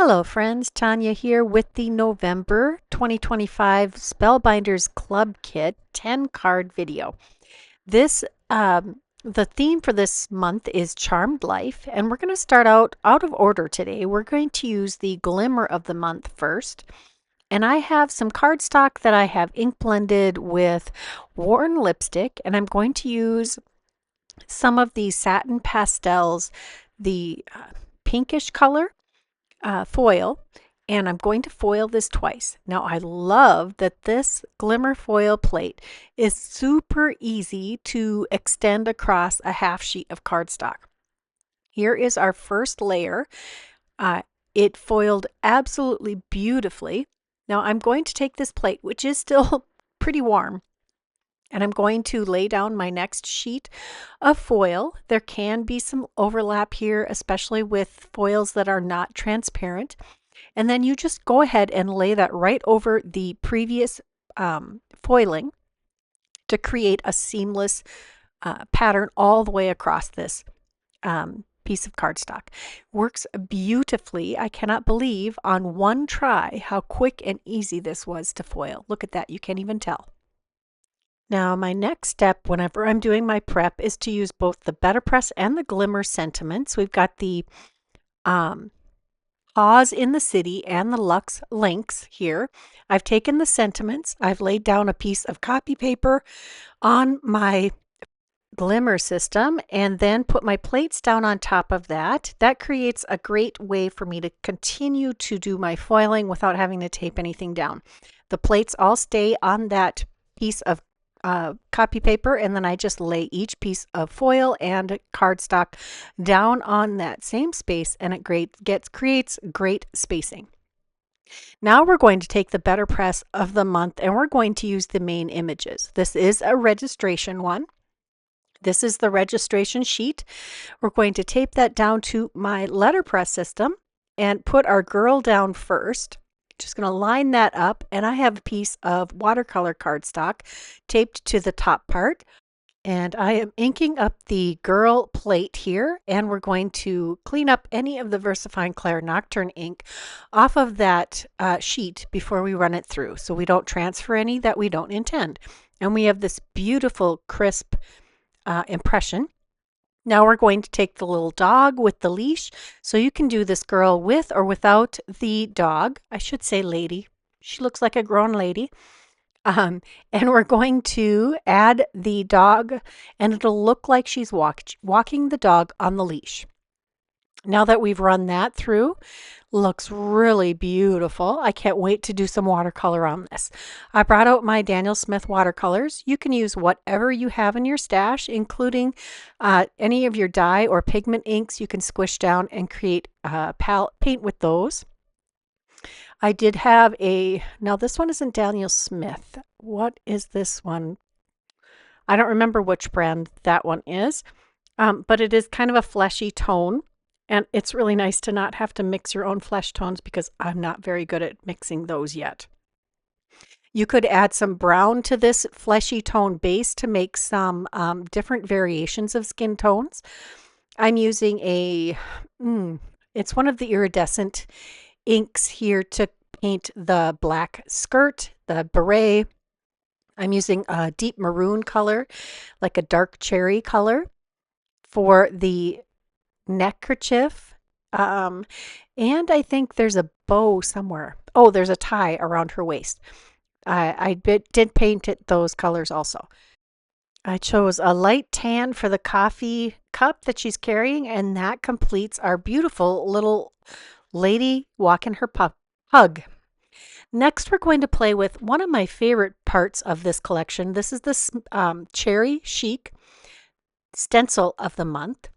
Hello friends, Tanya here with the November 2025 Spellbinders Club Kit 10 card video. This the theme for this month is Charmed Life, and we're going to start out of order today. We're going to use the Glimmer of the Month first. And I have some cardstock that I have ink blended with worn lipstick, and I'm going to use some of the satin pastels, the pinkish color foil, and I'm going to foil this twice. Now I love that this glimmer foil plate is super easy to extend across a half sheet of cardstock. Here is our first layer. It foiled absolutely beautifully. Now I'm going to take this plate, which is still pretty warm, and I'm going to lay down my next sheet of foil. There can be some overlap here, especially with foils that are not transparent. And then you just go ahead and lay that right over the previous foiling to create a seamless pattern all the way across this piece of cardstock. Works beautifully. I cannot believe on one try how quick and easy this was to foil. Look at that. You can't even tell. Now, my next step whenever I'm doing my prep is to use both the Better Press and the Glimmer sentiments. We've got the Pause in the City and the Luxe Links here. I've taken the sentiments, I've laid down a piece of copy paper on my glimmer system and then put my plates down on top of that. That creates a great way for me to continue to do my foiling without having to tape anything down. The plates all stay on that piece of copy paper, and then I just lay each piece of foil and cardstock down on that same space, and it creates great spacing. Now we're going to take the Better Press of the month and we're going to use the main images. This is a registration one. This is the registration sheet. We're going to tape that down to my letterpress system and put our girl down first. Just going to line that up, and I have a piece of watercolor cardstock taped to the top part, and I am inking up the girl plate here, and we're going to clean up any of the VersaFine Clair Nocturne ink off of that sheet before we run it through, so we don't transfer any that we don't intend. And we have this beautiful crisp impression. Now we're going to take the little dog with the leash. So you can do this girl with or without the dog. I should say lady. She looks like a grown lady. And we're going to add the dog, and it'll look like she's walking the dog on the leash. Now that we've run that through, looks really beautiful. I can't wait to do some watercolor on this. I brought out my Daniel Smith watercolors. You can use whatever you have in your stash, including any of your dye or pigment inks. You can squish down and create paint with those. I did have now this one isn't Daniel Smith. What is this one? I don't remember which brand that one is, but it is kind of a fleshy tone. And it's really nice to not have to mix your own flesh tones because I'm not very good at mixing those yet. You could add some brown to this fleshy tone base to make some different variations of skin tones. I'm using it's one of the iridescent inks here to paint the black skirt, the beret. I'm using a deep maroon color, like a dark cherry color, for the neckerchief, and I think there's a bow somewhere. Oh, there's a tie around her waist. I did paint it those colors also. I chose a light tan for the coffee cup that she's carrying, and that completes our beautiful little lady walking her pug. Next, we're going to play with one of my favorite parts of this collection. This is the Cherry Chic stencil of the month.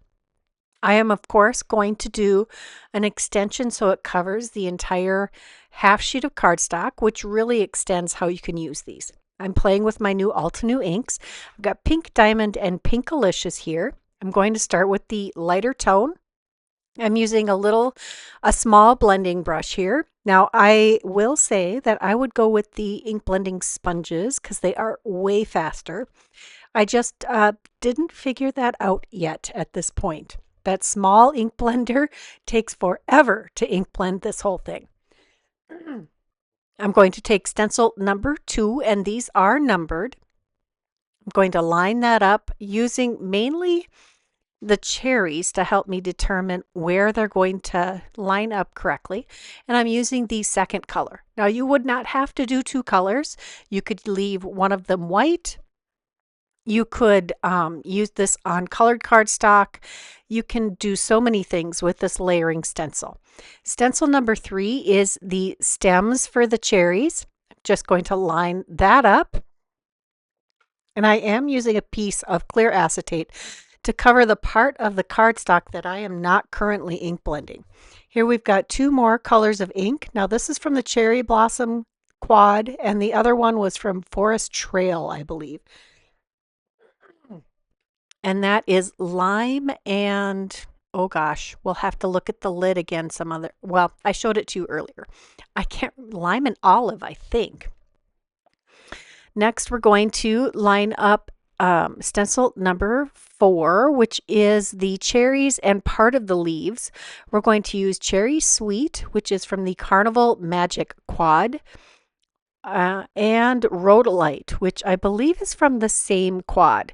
I am, of course, going to do an extension so it covers the entire half sheet of cardstock, which really extends how you can use these. I'm playing with my new Altenew inks. I've got Pink Diamond and Pinkalicious here. I'm going to start with the lighter tone. I'm using a small blending brush here. Now, I will say that I would go with the ink blending sponges because they are way faster. I just didn't figure that out yet at this point. That small ink blender takes forever to ink blend this whole thing. I'm going to take stencil number 2, and these are numbered. I'm going to line that up using mainly the cherries to help me determine where they're going to line up correctly. And I'm using the second color. Now, you would not have to do 2 colors. You could leave one of them white. You could use this on colored cardstock. You can do so many things with this layering stencil. Stencil number 3 is the stems for the cherries. I'm just going to line that up. And I am using a piece of clear acetate to cover the part of the cardstock that I am not currently ink blending. Here we've got 2 more colors of ink. Now this is from the Cherry Blossom Quad, and the other one was from Forest Trail, I believe. And that is lime and, oh gosh, we'll have to look at the lid again some other, well, I showed it to you earlier. I can't, lime and olive, I think. Next, we're going to line up stencil number 4, which is the cherries and part of the leaves. We're going to use Cherry Sweet, which is from the Carnival Magic Quad, and Rhodolite, which I believe is from the same quad.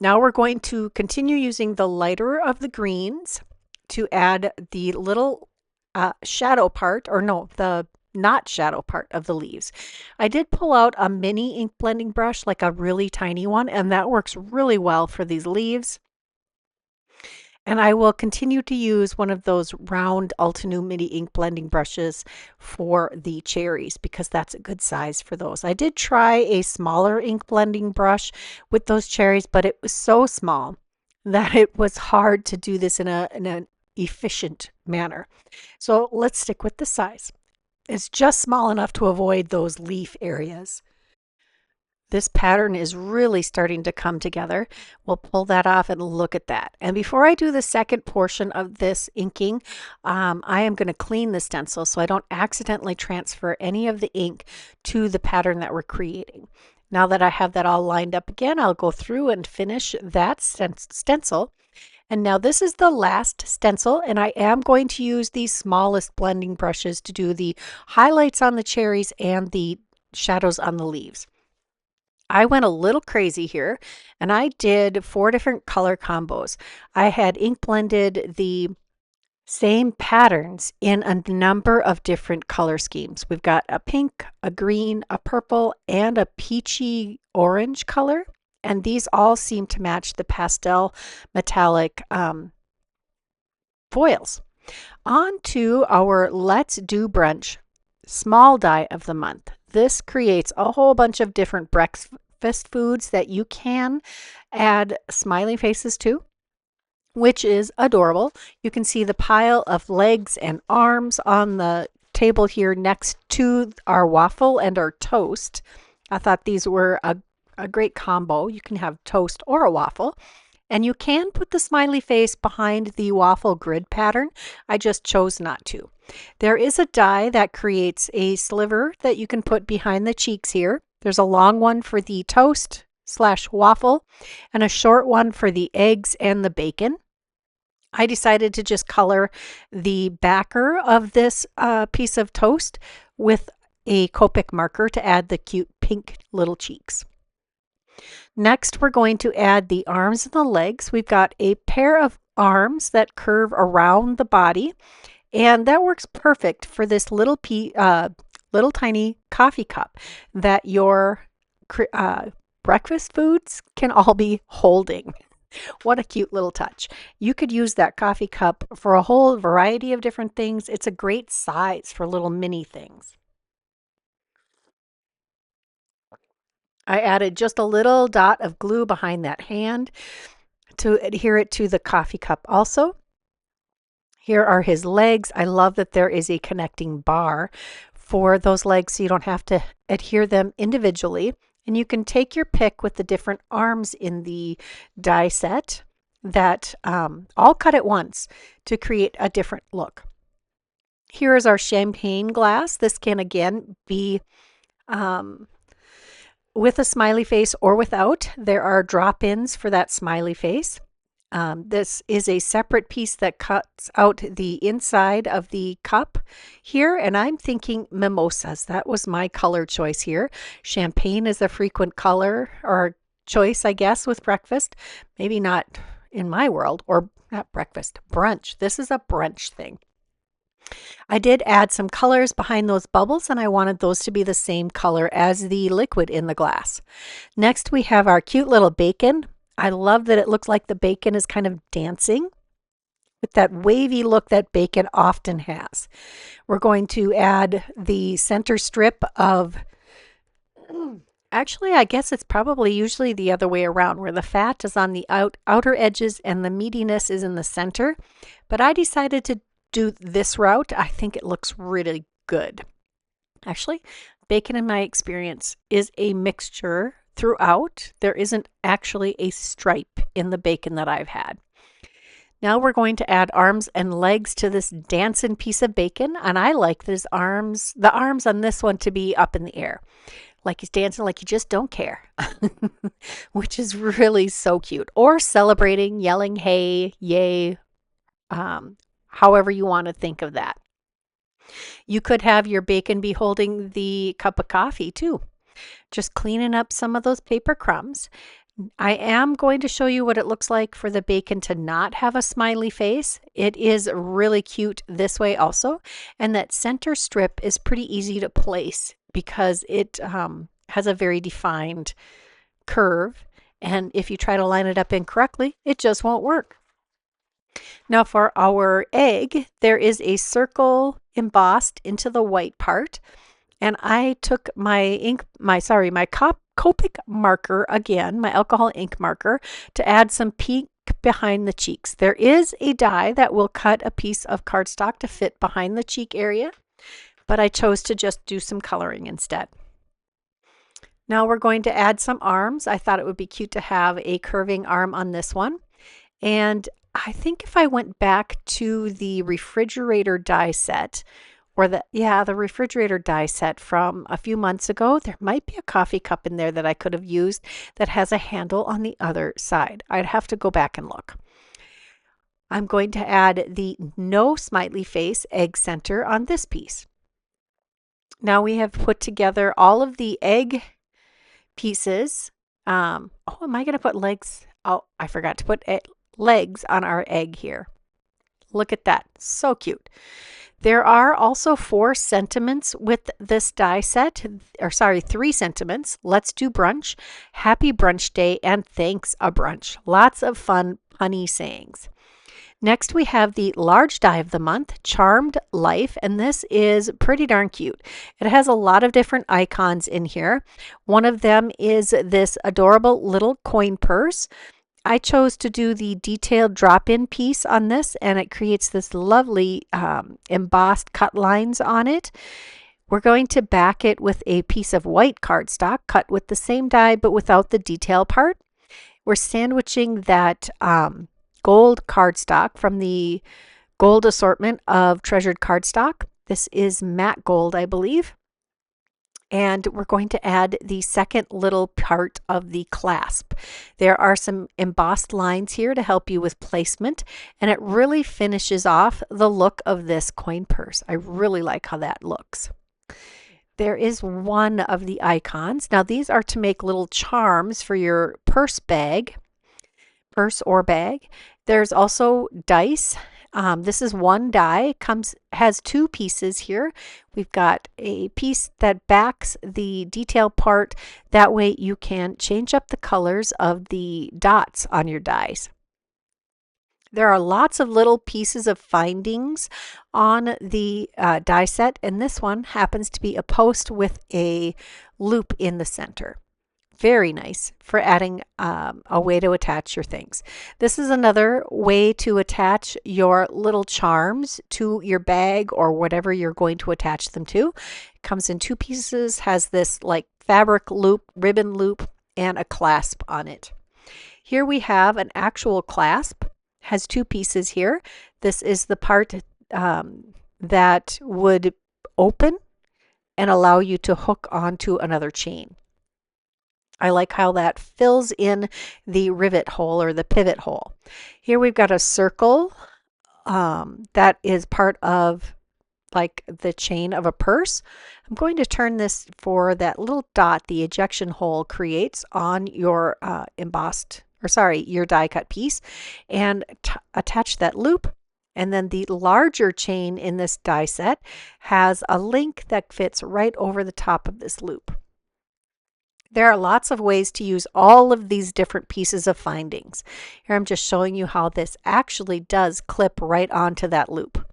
Now we're going to continue using the lighter of the greens to add the little shadow part, or no, the not shadow part of the leaves. I did pull out a mini ink blending brush, like a really tiny one, and that works really well for these leaves. And I will continue to use one of those round Altenew mini ink blending brushes for the cherries because that's a good size for those. I did try a smaller ink blending brush with those cherries, but it was so small that it was hard to do this in an efficient manner. So let's stick with the size. It's just small enough to avoid those leaf areas. This pattern is really starting to come together. We'll pull that off and look at that. And before I do the second portion of this inking, I am going to clean the stencil so I don't accidentally transfer any of the ink to the pattern that we're creating. Now that I have that all lined up again, I'll go through and finish that stencil. And now this is the last stencil, and I am going to use the smallest blending brushes to do the highlights on the cherries and the shadows on the leaves. I went a little crazy here, and I did 4 different color combos. I had ink blended the same patterns in a number of different color schemes. We've got a pink, a green, a purple, and a peachy orange color. And these all seem to match the pastel metallic foils. On to our Let's Do Brunch small die of the month. This creates a whole bunch of different breakfast foods that you can add smiley faces to, which is adorable. You can see the pile of legs and arms on the table here next to our waffle and our toast. I thought these were a great combo. You can have toast or a waffle, and you can put the smiley face behind the waffle grid pattern. I just chose not to. There is a die that creates a sliver that you can put behind the cheeks here. There's a long one for the toast / waffle and a short one for the eggs and the bacon. I decided to just color the backer of this piece of toast with a Copic marker to add the cute pink little cheeks. Next, we're going to add the arms and the legs. We've got a pair of arms that curve around the body, and that works perfect for this little tiny coffee cup that your breakfast foods can all be holding. What a cute little touch. You could use that coffee cup for a whole variety of different things. It's a great size for little mini things. I added just a little dot of glue behind that hand to adhere it to the coffee cup also. Here are his legs. I love that there is a connecting bar for those legs so you don't have to adhere them individually. And you can take your pick with the different arms in the die set that all cut at once to create a different look. Here is our champagne glass. This can again be with a smiley face or without. There are drop-ins for that smiley face. This is a separate piece that cuts out the inside of the cup here, and I'm thinking mimosas. That was my color choice here. Champagne is a frequent color or choice, I guess, with breakfast. Maybe not in my world, or not breakfast, brunch. This is a brunch thing. I did add some colors behind those bubbles, and I wanted those to be the same color as the liquid in the glass. Next, we have our cute little bacon. I love that it looks like the bacon is kind of dancing with that wavy look that bacon often has. We're going to add the center strip of, actually, I guess it's probably usually the other way around, where the fat is on the outer edges and the meatiness is in the center. But I decided to do this route. I think it looks really good. Actually, bacon in my experience is a mixture throughout. There isn't actually a stripe in the bacon that I've had. Now we're going to add arms and legs to this dancing piece of bacon, and I like the arms on this one to be up in the air. Like he's dancing like you just don't care, which is really so cute. Or celebrating, yelling, hey, yay, however you want to think of that. You could have your bacon be holding the cup of coffee too. Just cleaning up some of those paper crumbs. I am going to show you what it looks like for the bacon to not have a smiley face. It is really cute this way also. And that center strip is pretty easy to place because it has a very defined curve. And if you try to line it up incorrectly, it just won't work. Now for our egg, there is a circle embossed into the white part. And I took my Copic marker again, my alcohol ink marker, to add some pink behind the cheeks. There is a die that will cut a piece of cardstock to fit behind the cheek area, but I chose to just do some coloring instead. Now we're going to add some arms. I thought it would be cute to have a curving arm on this one. And I think if I went back to the refrigerator die set, or the refrigerator die set from a few months ago, there might be a coffee cup in there that I could have used that has a handle on the other side. I'd have to go back and look. I'm going to add the no smiley face egg center on this piece. Now we have put together all of the egg pieces. Am I going to put legs? Oh, I forgot to put legs on our egg here. Look at that. So cute. There are also 4 sentiments with this die set, 3 sentiments. Let's do brunch, happy brunch day, and thanks a brunch. Lots of fun, punny sayings. Next, we have the large die of the month, Charmed Life, and this is pretty darn cute. It has a lot of different icons in here. One of them is this adorable little coin purse. I chose to do the detailed drop-in piece on this, and it creates this lovely embossed cut lines on it. We're going to back it with a piece of white cardstock cut with the same die but without the detail part. We're sandwiching that gold cardstock from the gold assortment of treasured cardstock. This is matte gold, I believe. And we're going to add the second little part of the clasp. There are some embossed lines here to help you with placement, and it really finishes off the look of this coin purse. I really like how that looks. There is one of the icons. Now these are to make little charms for your purse or bag. There's also dice. This is one die, has 2 pieces here. We've got a piece that backs the detail part. That way you can change up the colors of the dots on your dies. There are lots of little pieces of findings on the die set, and this one happens to be a post with a loop in the center. Very nice for adding a way to attach your things. This is another way to attach your little charms to your bag or whatever you're going to attach them to. It comes in 2 pieces, has this like fabric loop, ribbon loop, and a clasp on it. Here we have an actual clasp, has 2 pieces here. This is the part that would open and allow you to hook onto another chain. I like how that fills in the rivet hole or the pivot hole. Here we've got a circle that is part of like the chain of a purse. I'm going to turn this for that little dot the ejection hole creates on your your die cut piece, and attach that loop. And then the larger chain in this die set has a link that fits right over the top of this loop. There are lots of ways to use all of these different pieces of findings. Here I'm just showing you how this actually does clip right onto that loop.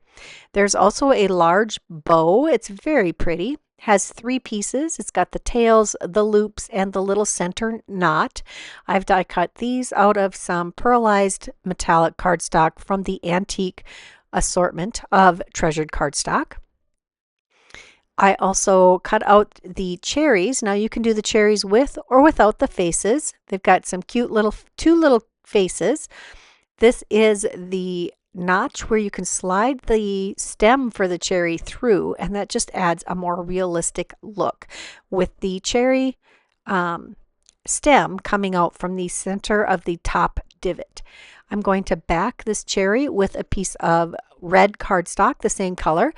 There's also a large bow. It's very pretty. Has 3 pieces. It's got the tails, the loops, and the little center knot. I've die cut these out of some pearlized metallic cardstock from the antique assortment of treasured cardstock. I also cut out the cherries. Now you can do the cherries with or without the faces. They've got some cute little 2 little faces. This is the notch where you can slide the stem for the cherry through, and that just adds a more realistic look with the cherry stem coming out from the center of the top divot. I'm going to back this cherry with a piece of red cardstock, the same color,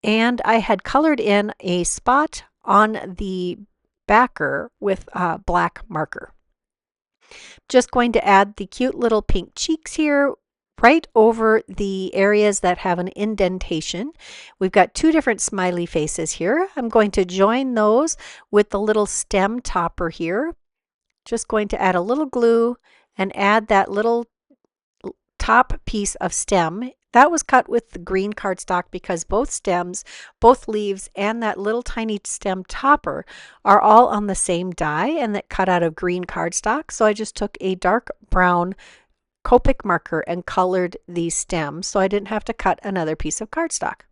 and I had colored in a spot on the backer with a black marker. Just going to add the cute little pink cheeks here right over the areas that have an indentation. We've got 2 different smiley faces here. I'm going to join those with the little stem topper here. Just going to add a little glue and add that little top piece of stem. That was cut with the green cardstock because both stems, both leaves, and that little tiny stem topper are all on the same die and that cut out of green cardstock. So I just took a dark brown Copic marker and colored these stems so I didn't have to cut another piece of cardstock.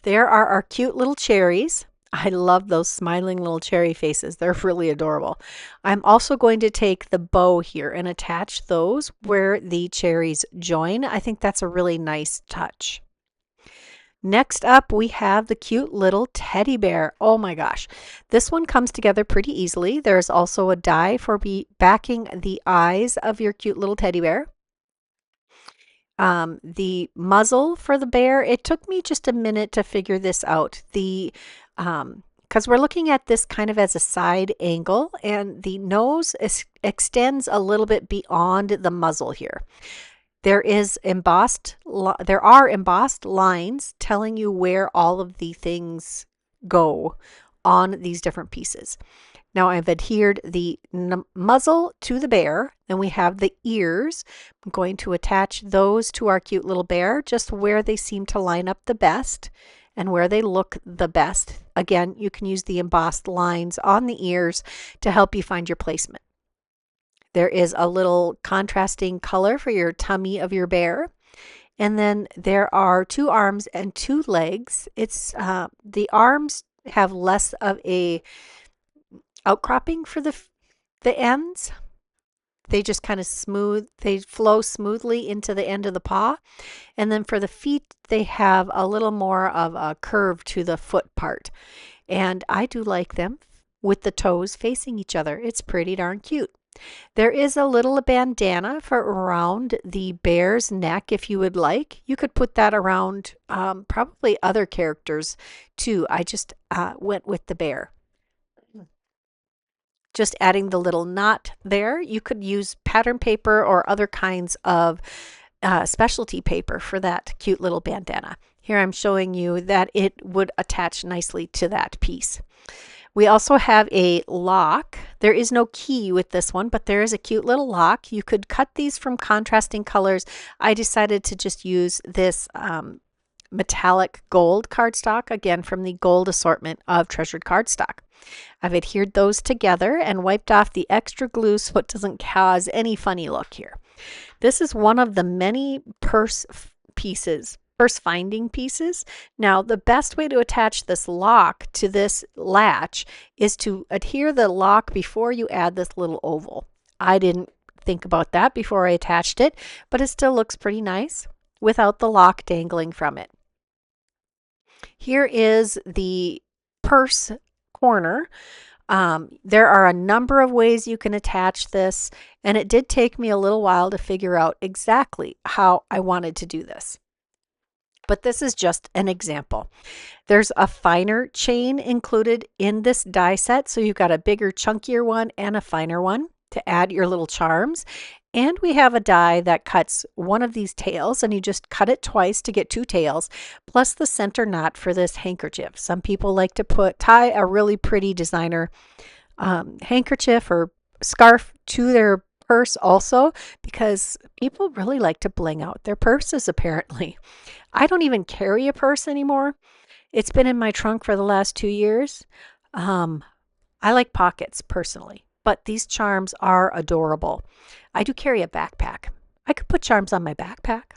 There are our cute little cherries. I love those smiling little cherry faces. They're really adorable. I'm also going to take the bow here and attach those where the cherries join. I think that's a really nice touch. Next up, we have the cute little teddy bear. Oh my gosh, this one comes together pretty easily. There's also a die for backing the eyes of your cute little teddy bear. The muzzle for the bear, it took me just a minute to figure this out. Because we're looking at this kind of as a side angle, and the nose extends a little bit beyond the muzzle here. There are embossed lines telling you where all of the things go on these different pieces. Now I've adhered the muzzle to the bear, and we have the ears. I'm going to attach those to our cute little bear just where they seem to line up the best and where they look the best. Again, you can use the embossed lines on the ears to help you find your placement. There is a little contrasting color for your tummy of your bear. And then there are 2 arms and 2 legs. It's the arms have less of a outcropping for the ends. They just kind of they flow smoothly into the end of the paw. And then for the feet, they have a little more of a curve to the foot part. And I do like them with the toes facing each other. It's pretty darn cute. There is a little bandana for around the bear's neck if you would like. You could put that around probably other characters too. I just went with the bear. Just adding the little knot there. You could use pattern paper or other kinds of specialty paper for that cute little bandana. Here I'm showing you that it would attach nicely to that piece. We also have a lock. There is no key with this one, but there is a cute little lock. You could cut these from contrasting colors. I decided to just use this metallic gold cardstock, again from the gold assortment of treasured cardstock. I've adhered those together and wiped off the extra glue so it doesn't cause any funny look here. This is one of the many purse finding pieces. Now, the best way to attach this lock to this latch is to adhere the lock before you add this little oval. I didn't think about that before I attached it, but it still looks pretty nice without the lock dangling from it. Here is the purse corner. There are a number of ways you can attach this, and it did take me a little while to figure out exactly how I wanted to do this. But this is just an example. There's a finer chain included in this die set, so you've got a bigger, chunkier one and a finer one to add your little charms. And we have a die that cuts one of these tails, and you just cut it twice to get two tails, plus the center knot for this handkerchief. Some people like to tie a really pretty designer handkerchief or scarf to their purse also, because people really like to bling out their purses apparently. I don't even carry a purse anymore. It's been in my trunk for the last 2 years. I like pockets personally, but these charms are adorable. I do carry a backpack. I could put charms on my backpack.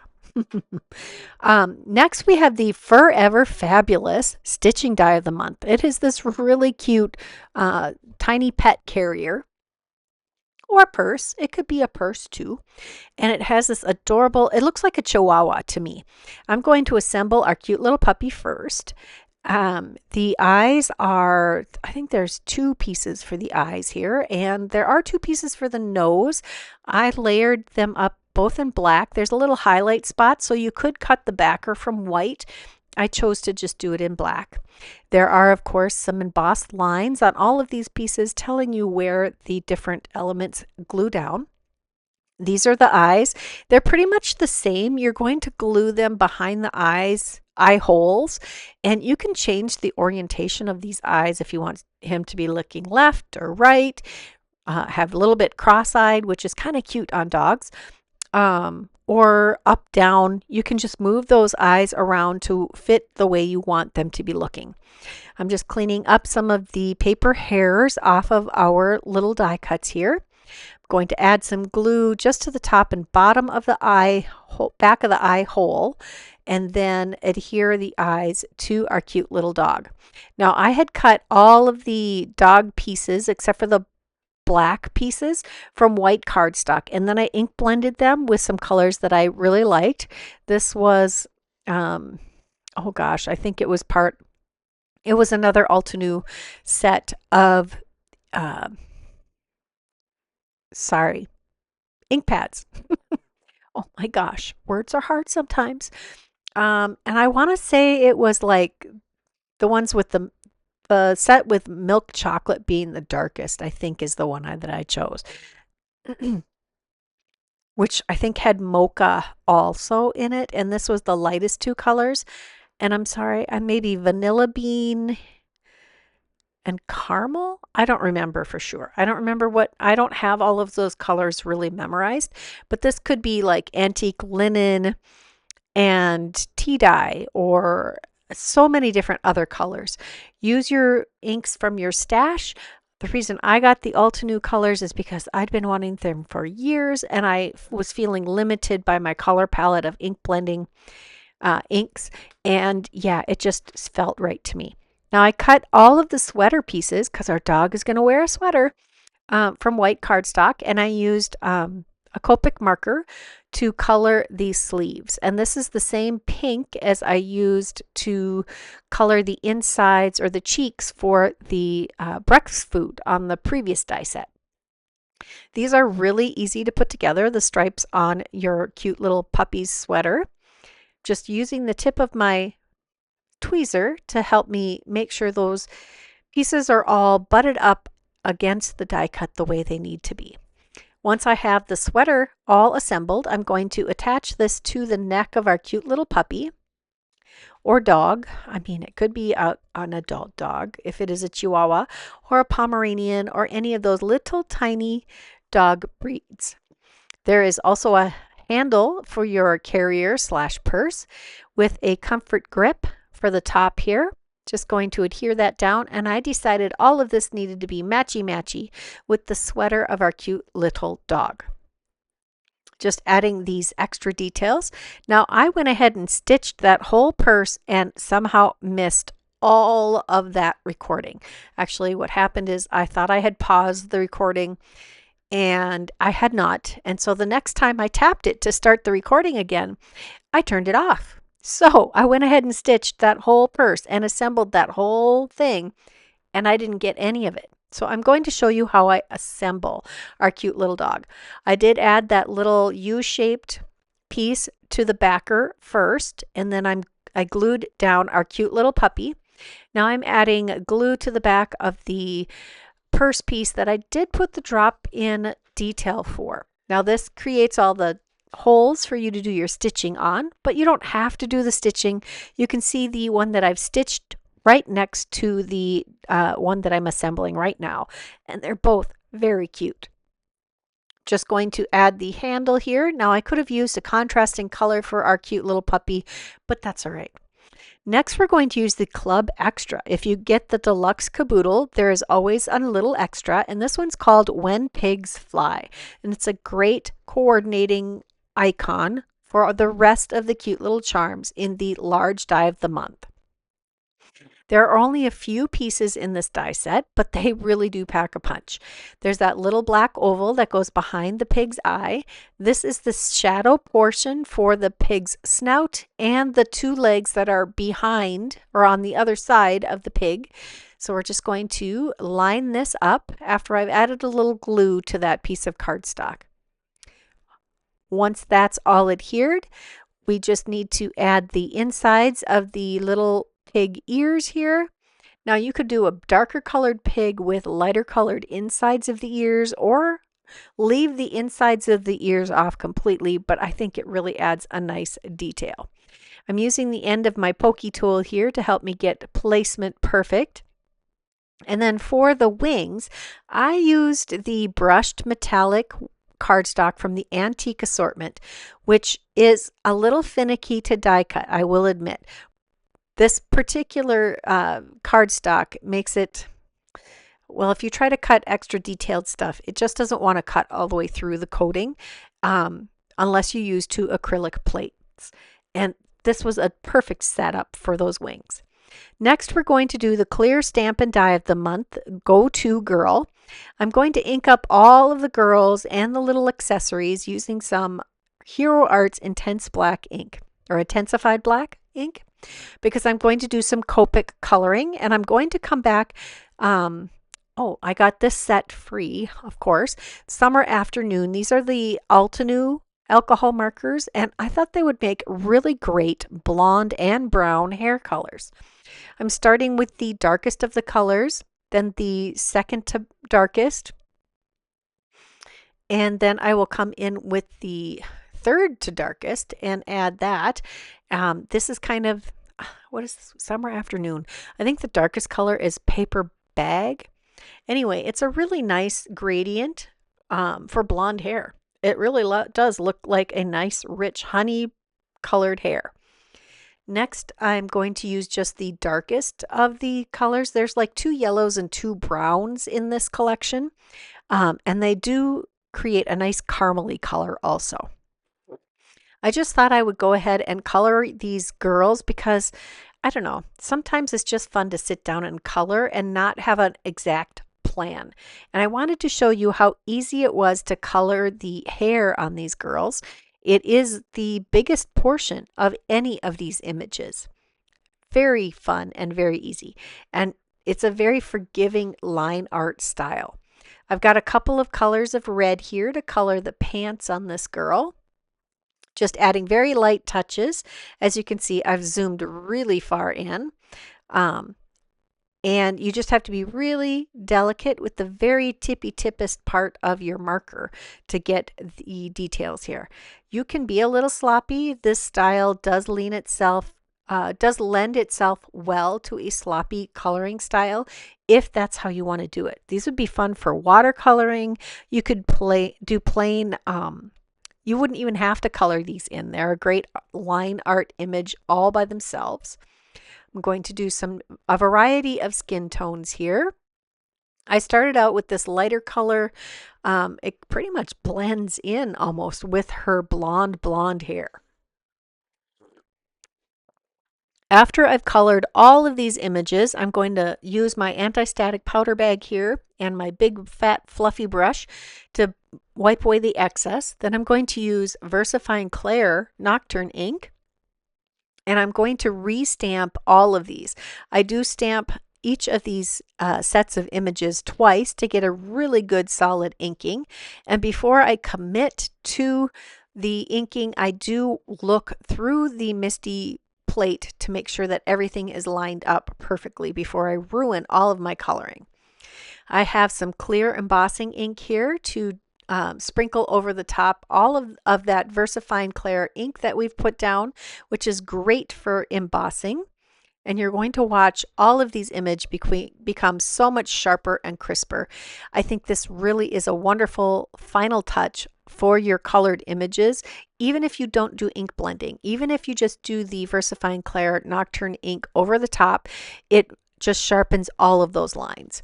Next, we have the Forever Fabulous Stitching Die of the Month. It is this really cute tiny pet carrier or purse. It could be a purse too. And it has this adorable, it looks like a chihuahua to me. I'm going to assemble our cute little puppy first. The eyes are, I think there's 2 pieces for the eyes here, and there are 2 pieces for the nose. I layered them up both in black. There's a little highlight spot, so you could cut the backer from white. I chose to just do it in black. There are, of course, some embossed lines on all of these pieces telling you where the different elements glue down. These are the eyes. They're pretty much the same. You're going to glue them behind the eye holes, and you can change the orientation of these eyes if you want him to be looking left or right, have a little bit cross-eyed, which is kind of cute on dogs, or up, down. You can just move those eyes around to fit the way you want them to be looking. I'm just cleaning up some of the paper hairs off of our little die cuts here. I'm going to add some glue just to the top and bottom of the eye, back of the eye hole, and then adhere the eyes to our cute little dog. Now, I had cut all of the dog pieces except for the black pieces from white cardstock, and then I ink blended them with some colors that I really liked. This was, oh gosh, I think it was another Altenew set of, ink pads. Oh my gosh, words are hard sometimes. And I want to say it was like the ones with the set with milk chocolate being the darkest, I think is the one that I chose. Which I think had mocha also in it, and this was the lightest 2 colors. And I'm sorry, I maybe vanilla bean and caramel. I don't remember for sure. I don't have all of those colors really memorized, but this could be like antique linen and tea dye or so many different other colors. Use your inks from your stash. The reason I got the Altenew colors is because I'd been wanting them for years, and I was feeling limited by my color palette of ink blending inks, and yeah, it just felt right to me. Now, I cut all of the sweater pieces because our dog is going to wear a sweater from white cardstock, and I used a Copic marker to color these sleeves. And this is the same pink as I used to color the insides or the cheeks for the breakfast food on the previous die set. These are really easy to put together, the stripes on your cute little puppy's sweater. Just using the tip of my tweezer to help me make sure those pieces are all butted up against the die cut the way they need to be. Once I have the sweater all assembled, I'm going to attach this to the neck of our cute little puppy or dog. I mean, it could be an adult dog if it is a Chihuahua or a Pomeranian or any of those little tiny dog breeds. There is also a handle for your carrier/purse with a comfort grip for the top here. Just going to adhere that down, and I decided all of this needed to be matchy-matchy with the sweater of our cute little dog. Just adding these extra details. Now, I went ahead and stitched that whole purse and somehow missed all of that recording. Actually, what happened is I thought I had paused the recording, and I had not. And so the next time I tapped it to start the recording again, I turned it off. So I went ahead and stitched that whole purse and assembled that whole thing, and I didn't get any of it. So I'm going to show you how I assemble our cute little dog. I did add that little U-shaped piece to the backer first, and then I glued down our cute little puppy. Now I'm adding glue to the back of the purse piece that I did put the drop in detail for. Now this creates all the holes for you to do your stitching on, but you don't have to do the stitching. You can see the one that I've stitched right next to the one that I'm assembling right now, and they're both very cute. Just going to add the handle here. Now I could have used a contrasting color for our cute little puppy, but that's all right. Next, we're going to use the Club Extra. If you get the deluxe caboodle, there is always a little extra, and this one's called When Pigs Fly, and it's a great coordinating icon for the rest of the cute little charms in the large die of the month. There are only a few pieces in this die set, but they really do pack a punch. There's that little black oval that goes behind the pig's eye. This is the shadow portion for the pig's snout and the two legs that are behind or on the other side of the pig. So we're just going to line this up after I've added a little glue to that piece of cardstock. Once that's all adhered, we just need to add the insides of the little pig ears here. Now you could do a darker colored pig with lighter colored insides of the ears, or leave the insides of the ears off completely, but I think it really adds a nice detail. I'm using the end of my pokey tool here to help me get placement perfect. And then for the wings, I used the brushed metallic cardstock from the antique assortment, which is a little finicky to die cut, I will admit. This particular cardstock makes it, well, if you try to cut extra detailed stuff, it just doesn't want to cut all the way through the coating unless you use two acrylic plates. And this was a perfect setup for those wings. Next, we're going to do the clear Stampin' Die of the Month, Go To Girl. I'm going to ink up all of the girls and the little accessories using some Hero Arts Intense Black ink, or Intensified Black ink, because I'm going to do some Copic coloring, and I'm going to come back. Oh, I got this set free, of course. Summer Afternoon. These are the Altenew alcohol markers, and I thought they would make really great blonde and brown hair colors. I'm starting with the darkest of the colors, then the second to darkest, and then I will come in with the third to darkest and add that. This is kind of, what is this? Summer Afternoon. I think the darkest color is Paper Bag. Anyway, it's a really nice gradient for blonde hair. It really does look like a nice, rich, honey colored hair. Next, I'm going to use just the darkest of the colors. There's like 2 yellows and 2 browns in this collection, and they do create a nice caramely color also. I just thought I would go ahead and color these girls because, I don't know, sometimes it's just fun to sit down and color and not have an exact plan. And I wanted to show you how easy it was to color the hair on these girls. It is the biggest portion of any of these images. Very fun and very easy. And it's a very forgiving line art style. I've got a couple of colors of red here to color the pants on this girl. Just adding very light touches. As you can see, I've zoomed really far in. And you just have to be really delicate with the very tippest part of your marker to get the details here. You can be a little sloppy. This style does lend itself well to a sloppy coloring style if that's how you want to do it. These would be fun for watercoloring. You could do plain, you wouldn't even have to color these in. They're a great line art image all by themselves. I'm going to do a variety of skin tones here. I started out with this lighter color. It pretty much blends in almost with her blonde hair. After I've colored all of these images, I'm going to use my anti-static powder bag here and my big fat fluffy brush to wipe away the excess. Then I'm going to use VersaFine Clair Nocturne ink, and I'm going to re-stamp all of these. I do stamp each of these sets of images twice to get a really good solid inking. And before I commit to the inking, I do look through the MISTI plate to make sure that everything is lined up perfectly before I ruin all of my coloring. I have some clear embossing ink here to sprinkle over the top all of that VersaFine Clair ink that we've put down, which is great for embossing. And you're going to watch all of these images become so much sharper and crisper. I think this really is a wonderful final touch for your colored images, even if you don't do ink blending. Even if you just do the VersaFine Clair Nocturne ink over the top, it just sharpens all of those lines.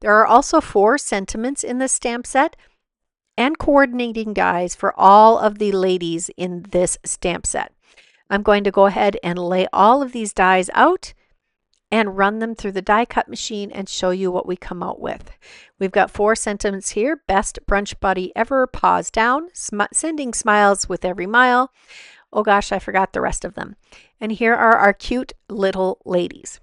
There are also 4 sentiments in this stamp set and coordinating dies for all of the ladies in this stamp set. I'm going to go ahead and lay all of these dies out and run them through the die cut machine and show you what we come out with. We've got 4 sentiments here. Best brunch buddy ever, paws down, sending smiles with every mile. Oh gosh, I forgot the rest of them. And here are our cute little ladies.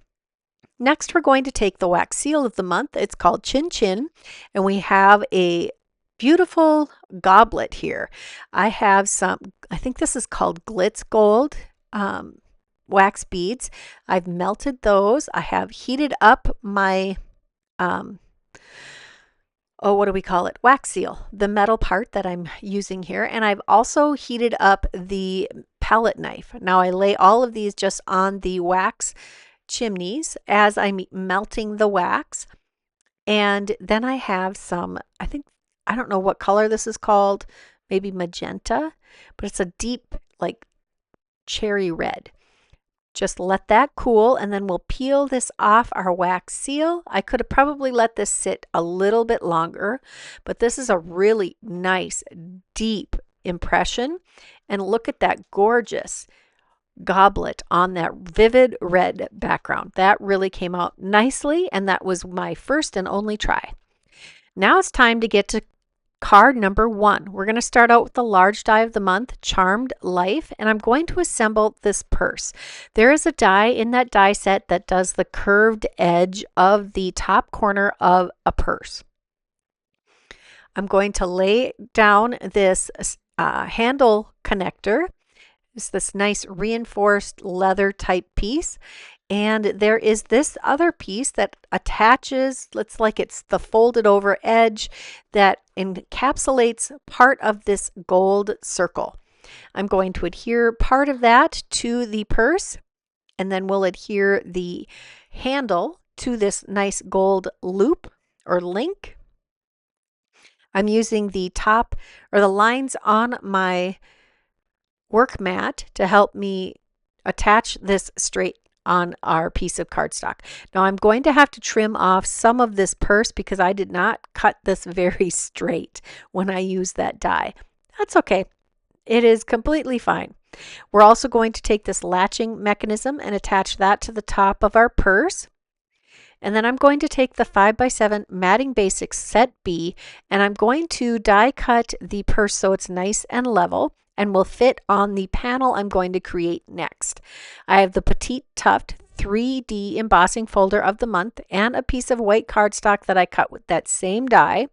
Next, we're going to take the wax seal of the month. It's called Chin Chin, and we have a beautiful goblet here. I have some, I think this is called Glitz Gold wax beads. I've melted those. I have heated up my, what do we call it? Wax seal, the metal part that I'm using here. And I've also heated up the palette knife. Now I lay all of these just on the wax chimneys as I'm melting the wax. And then I have some, I don't know what color this is called, maybe magenta, but it's a deep, like cherry red. Just let that cool, and then we'll peel this off our wax seal. I could have probably let this sit a little bit longer, but this is a really nice, deep impression. And look at that gorgeous goblet on that vivid red background. That really came out nicely, and that was my first and only try. Now it's time to get to card number 1. We're going to start out with the large die of the month, Charmed Life, and I'm going to assemble this purse. There is a die in that die set that does the curved edge of the top corner of a purse. I'm going to lay down this handle connector. It's this nice reinforced leather type piece. And there is this other piece that attaches, looks like it's the folded over edge that encapsulates part of this gold circle. I'm going to adhere part of that to the purse, and then we'll adhere the handle to this nice gold loop or link. I'm using the top or the lines on my work mat to help me attach this straight on our piece of cardstock. Now I'm going to have to trim off some of this purse because I did not cut this very straight when I used that die. That's okay. It is completely fine. We're also going to take this latching mechanism and attach that to the top of our purse. And then I'm going to take the 5x7 Matting Basics Set B, and I'm going to die cut the purse so it's nice and level and will fit on the panel I'm going to create next. I have the Petite Tuft 3D embossing folder of the month and a piece of white cardstock that I cut with that same die.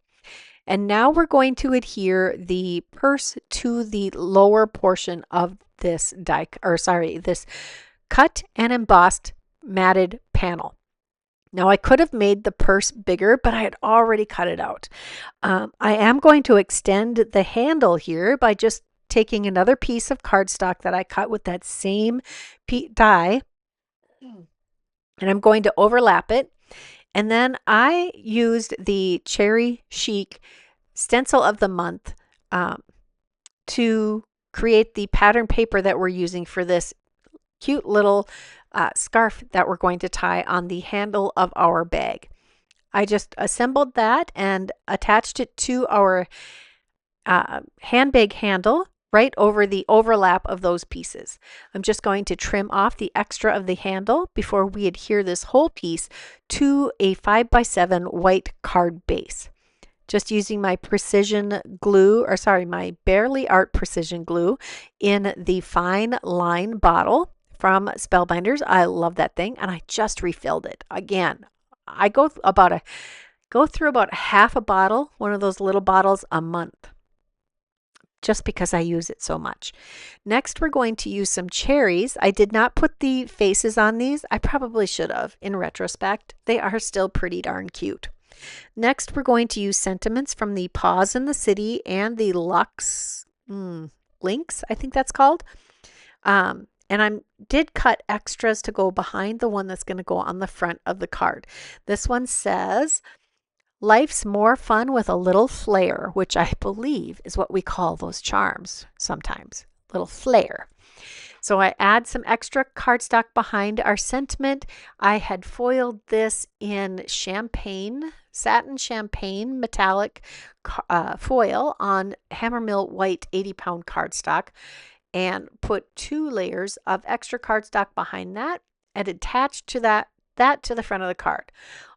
And now we're going to adhere the purse to the lower portion of this this cut and embossed matted panel. Now I could have made the purse bigger, but I had already cut it out. I am going to extend the handle here by just taking another piece of cardstock that I cut with that same die, and I'm going to overlap it. And then I used the Cherry Chic stencil of the month to create the pattern paper that we're using for this cute little scarf that we're going to tie on the handle of our bag. I just assembled that and attached it to our handbag handle right over the overlap of those pieces. I'm just going to trim off the extra of the handle before we adhere this whole piece to a 5x7 white card base. Just using my precision glue, my Barely Art precision glue in the fine line bottle from Spellbinders. I love that thing, and I just refilled it. Again, I go through about half a bottle, one of those little bottles a month, just because I use it so much. Next, we're going to use some cherries. I did not put the faces on these. I probably should have in retrospect. They are still pretty darn cute. Next, we're going to use sentiments from the Paws in the City and the Lux Links, I think that's called. And I did cut extras to go behind the one that's going to go on the front of the card. This one says, life's more fun with a little flair, which I believe is what we call those charms sometimes, little flair. So I add some extra cardstock behind our sentiment. I had foiled this in satin champagne metallic foil on Hammermill white 80-pound cardstock, and put 2 layers of extra cardstock behind that and attached to that to the front of the card.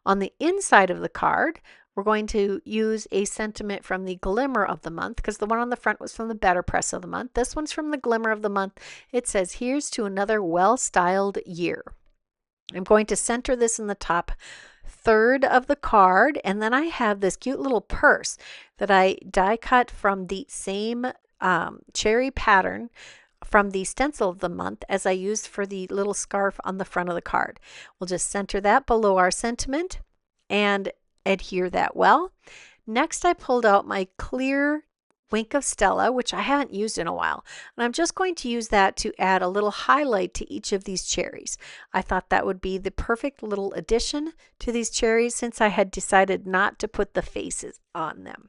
On the inside of the card, we're going to use a sentiment from the Glimmer of the Month, because the one on the front was from the Better Press of the Month. This one's from the Glimmer of the Month. It says, here's to another well-styled year. I'm going to center this in the top third of the card, and then I have this cute little purse that I die cut from the same cherry pattern from the stencil of the month as I used for the little scarf on the front of the card. We'll just center that below our sentiment and adhere that well. Next, I pulled out my clear Wink of Stella, which I haven't used in a while, and I'm just going to use that to add a little highlight to each of these cherries. I thought that would be the perfect little addition to these cherries, since I had decided not to put the faces on them.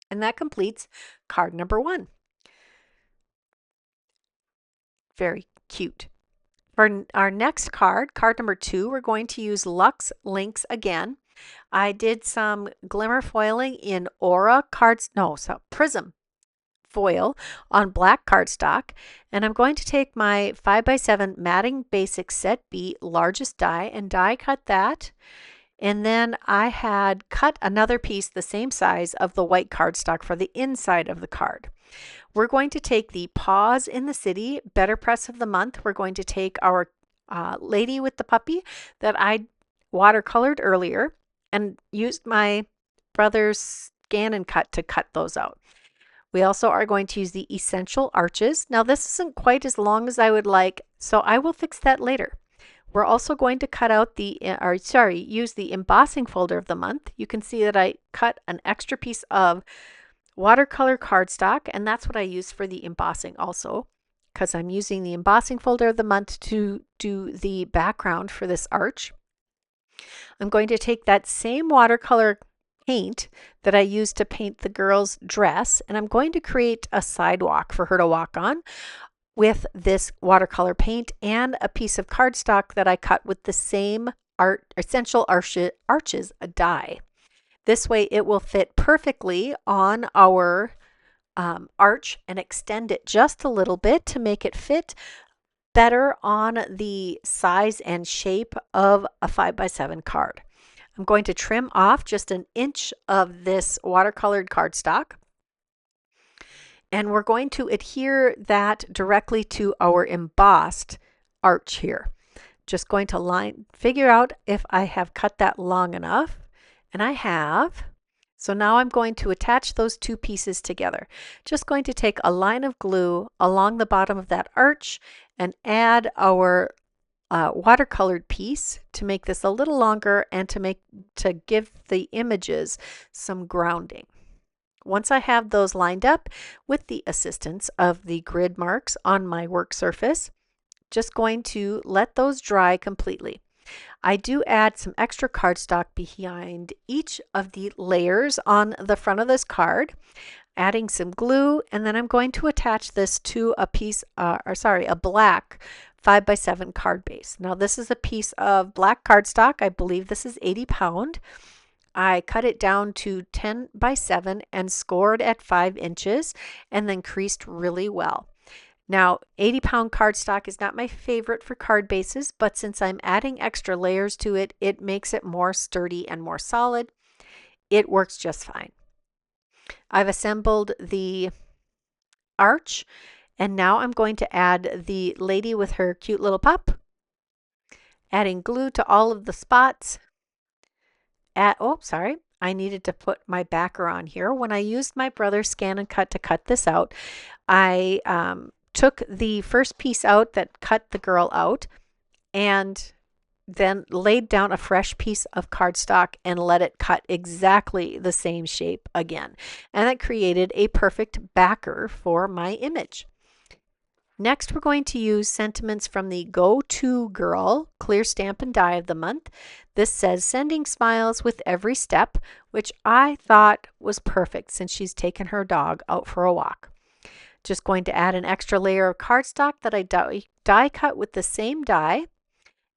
And that completes card number 1. Very cute. For our next card, card number 2, we're going to use Luxe Links again. I did some glimmer foiling in Prism foil on black cardstock, and I'm going to take my 5x7 Matting Basic Set B largest die and die cut that. And then I had cut another piece the same size of the white cardstock for the inside of the card. We're going to take the Paws in the City Better Press of the Month. We're going to take our lady with the puppy that I watercolored earlier and used my brother's scan and cut to cut those out. We also are going to use the Essential Arches. Now this isn't quite as long as I would like, so I will fix that later. We're also going to cut out use the embossing folder of the month. You can see that I cut an extra piece of watercolor cardstock, and that's what I use for the embossing also, because I'm using the embossing folder of the month to do the background for this arch. I'm going to take that same watercolor paint that I used to paint the girl's dress, and I'm going to create a sidewalk for her to walk on with this watercolor paint and a piece of cardstock that I cut with the same Essential Arches die. This way it will fit perfectly on our arch and extend it just a little bit to make it fit better on the size and shape of a 5x7 card. I'm going to trim off just an inch of this watercolored cardstock, and we're going to adhere that directly to our embossed arch here. Just going to figure out if I have cut that long enough, and I have. So now I'm going to attach those 2 pieces together. Just going to take a line of glue along the bottom of that arch and add our watercolored piece to make this a little longer and to give the images some grounding. Once I have those lined up with the assistance of the grid marks on my work surface, just going to let those dry completely. I do add some extra cardstock behind each of the layers on the front of this card, adding some glue, and then I'm going to attach this to a black 5x7 card base. Now this is a piece of black cardstock. I believe this is 80 pound. I cut it down to 10x7 and scored at 5 inches and then creased really well. Now, 80-pound cardstock is not my favorite for card bases, but since I'm adding extra layers to it, it makes it more sturdy and more solid. It works just fine. I've assembled the arch, and now I'm going to add the lady with her cute little pup, adding glue to all of the spots, oh, sorry. I needed to put my backer on here. When I used my brother's Scan and Cut to cut this out, I took the first piece out that cut the girl out and then laid down a fresh piece of cardstock and let it cut exactly the same shape again. And that created a perfect backer for my image. Next, we're going to use sentiments from the Go To Girl Clear Stamp and Die of the month. This says sending smiles with every step, which I thought was perfect since she's taken her dog out for a walk. Just going to add an extra layer of cardstock that I die cut with the same die,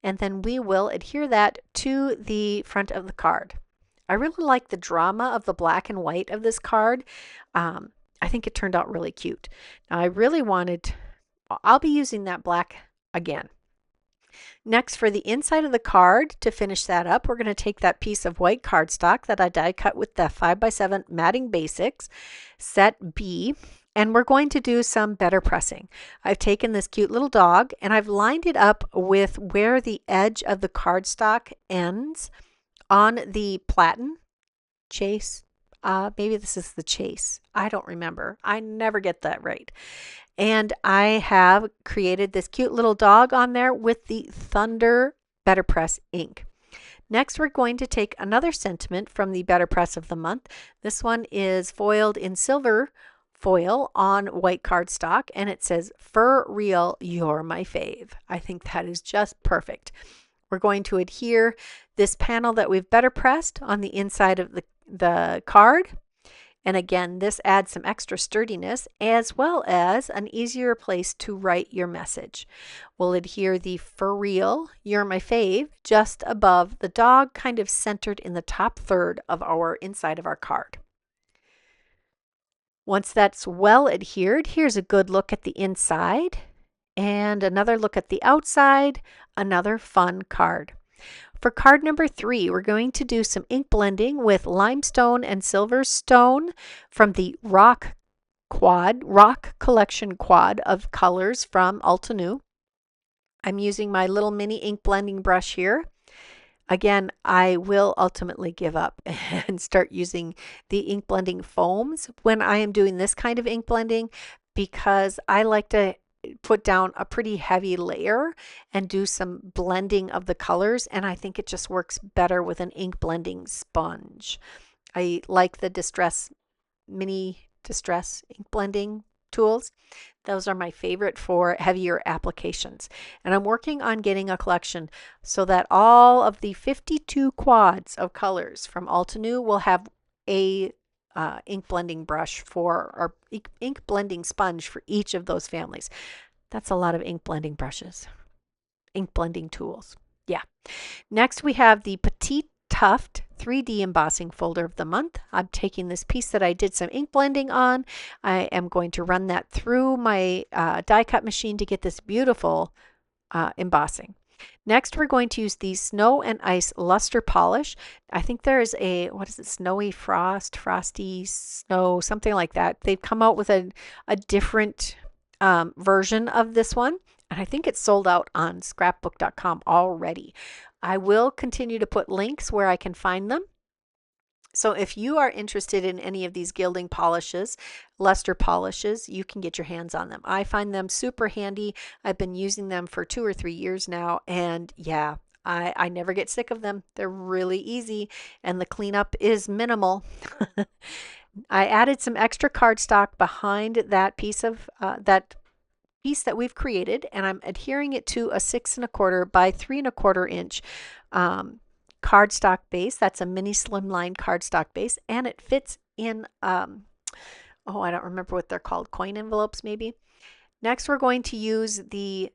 and then we will adhere that to the front of the card. I really like the drama of the black and white of this card. I think it turned out really cute. Now I'll be using that black again. Next, for the inside of the card, to finish that up, we're going to take that piece of white cardstock that I die cut with the 5x7 Matting Basics, set B, and we're going to do some better pressing. I've taken this cute little dog and I've lined it up with where the edge of the cardstock ends on the platen chase. Maybe this is the chase. I don't remember. I never get that right. And I have created this cute little dog on there with the Thunder Better Press ink. Next, we're going to take another sentiment from the Better Press of the month. This one is foiled in silver foil on white cardstock, and it says, "For real, you're my fave." I think that is just perfect. We're going to adhere this panel that we've better pressed on the inside of the card. And again, this adds some extra sturdiness as well as an easier place to write your message. We'll adhere the "For real, you're my fave" just above the dog, kind of centered in the top third of our inside of our card. Once that's well adhered, here's a good look at the inside and another look at the outside, another fun card. For card number 3, we're going to do some ink blending with limestone and silverstone from the Rock Collection Quad of colors from Altenew. I'm using my little mini ink blending brush here. Again, I will ultimately give up and start using the ink blending foams when I am doing this kind of ink blending, because I like to put down a pretty heavy layer and do some blending of the colors, and I think it just works better with an ink blending sponge. I like the mini distress ink blending tools. Those are my favorite for heavier applications, and I'm working on getting a collection so that all of the 52 quads of colors from Altenew will have a ink blending brush or ink blending sponge for each of those families. That's a lot of ink blending brushes, ink blending tools. Yeah. Next, we have the Petite Tuft 3D embossing folder of the month. I'm taking this piece that I did some ink blending on. I am going to run that through my die cut machine to get this beautiful embossing. Next, we're going to use the Snow and Ice Luster Polish. I think there is a, what is it, Snowy Frost, Frosty Snow, something like that. They've come out with a different version of this one, and I think it's sold out on scrapbook.com already. I will continue to put links where I can find them. So if you are interested in any of these gilding polishes, luster polishes, you can get your hands on them. I find them super handy. I've been using them for 2 or 3 years now, and yeah, I never get sick of them. They're really easy, and the cleanup is minimal. I added some extra cardstock behind that piece that we've created, and I'm adhering it to a 6 1/4 by 3 1/4 inch cardstock base. That's a mini slimline cardstock base, and it fits in I don't remember what they're called, coin envelopes maybe. Next, we're going to use the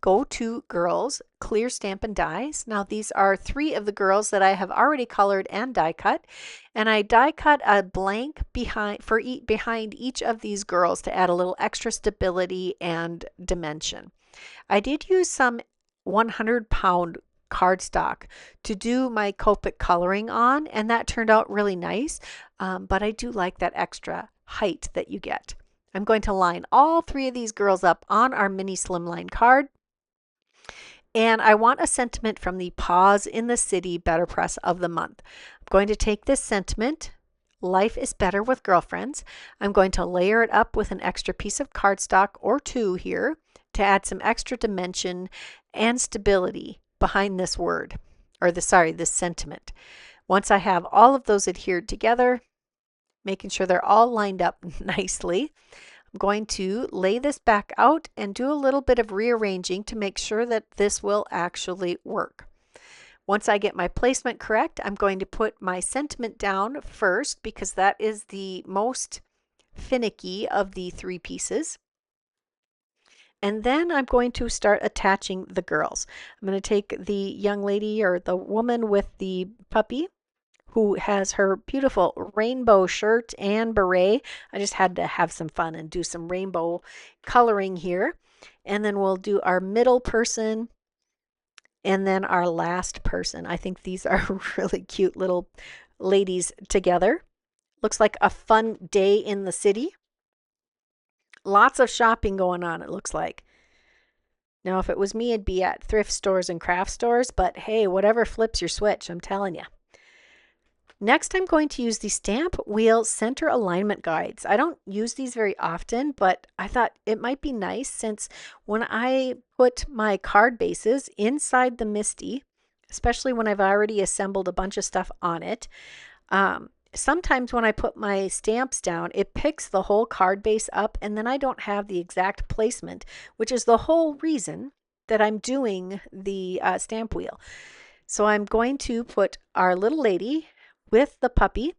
Go To Girls Clear Stamp and Dies. Now, these are 3 of the girls that I have already colored and die cut, and I die cut a blank behind each of these girls to add a little extra stability and dimension. I did use some 100-pound cardstock to do my Copic coloring on, and that turned out really nice, but I do like that extra height that you get. I'm going to line all 3 of these girls up on our mini slimline card, And I want a sentiment from the Paws in the City Better Press of the month. I'm going to take this sentiment, Life is Better with Girlfriends. I'm going to layer it up with an extra piece of cardstock or two here to add some extra dimension and stability behind this word, or this sentiment. Once I have all of those adhered together, making sure they're all lined up nicely, I'm going to lay this back out and do a little bit of rearranging to make sure that this will actually work. Once I get my placement correct, I'm going to put my sentiment down first because that is the most finicky of the three pieces. And then I'm going to start attaching the girls. I'm going to take the young lady or the woman with the puppy who has her beautiful rainbow shirt and beret. I just had to have some fun and do some rainbow coloring here. And then we'll do our middle person and then our last person. I think these are really cute little ladies together. Looks like a fun day in the city. Lots of shopping going on, it looks like. Now, if it was me, it'd be at thrift stores and craft stores, but hey, whatever flips your switch, I'm telling you. Next, I'm going to use the Stamp Wheel Center Alignment Guides. I don't use these very often, but I thought it might be nice since when I put my card bases inside the MISTI, especially when I've already assembled a bunch of stuff on it, sometimes when I put my stamps down, it picks the whole card base up and then I don't have the exact placement, which is the whole reason that I'm doing the stamp wheel. So I'm going to put our little lady with the puppy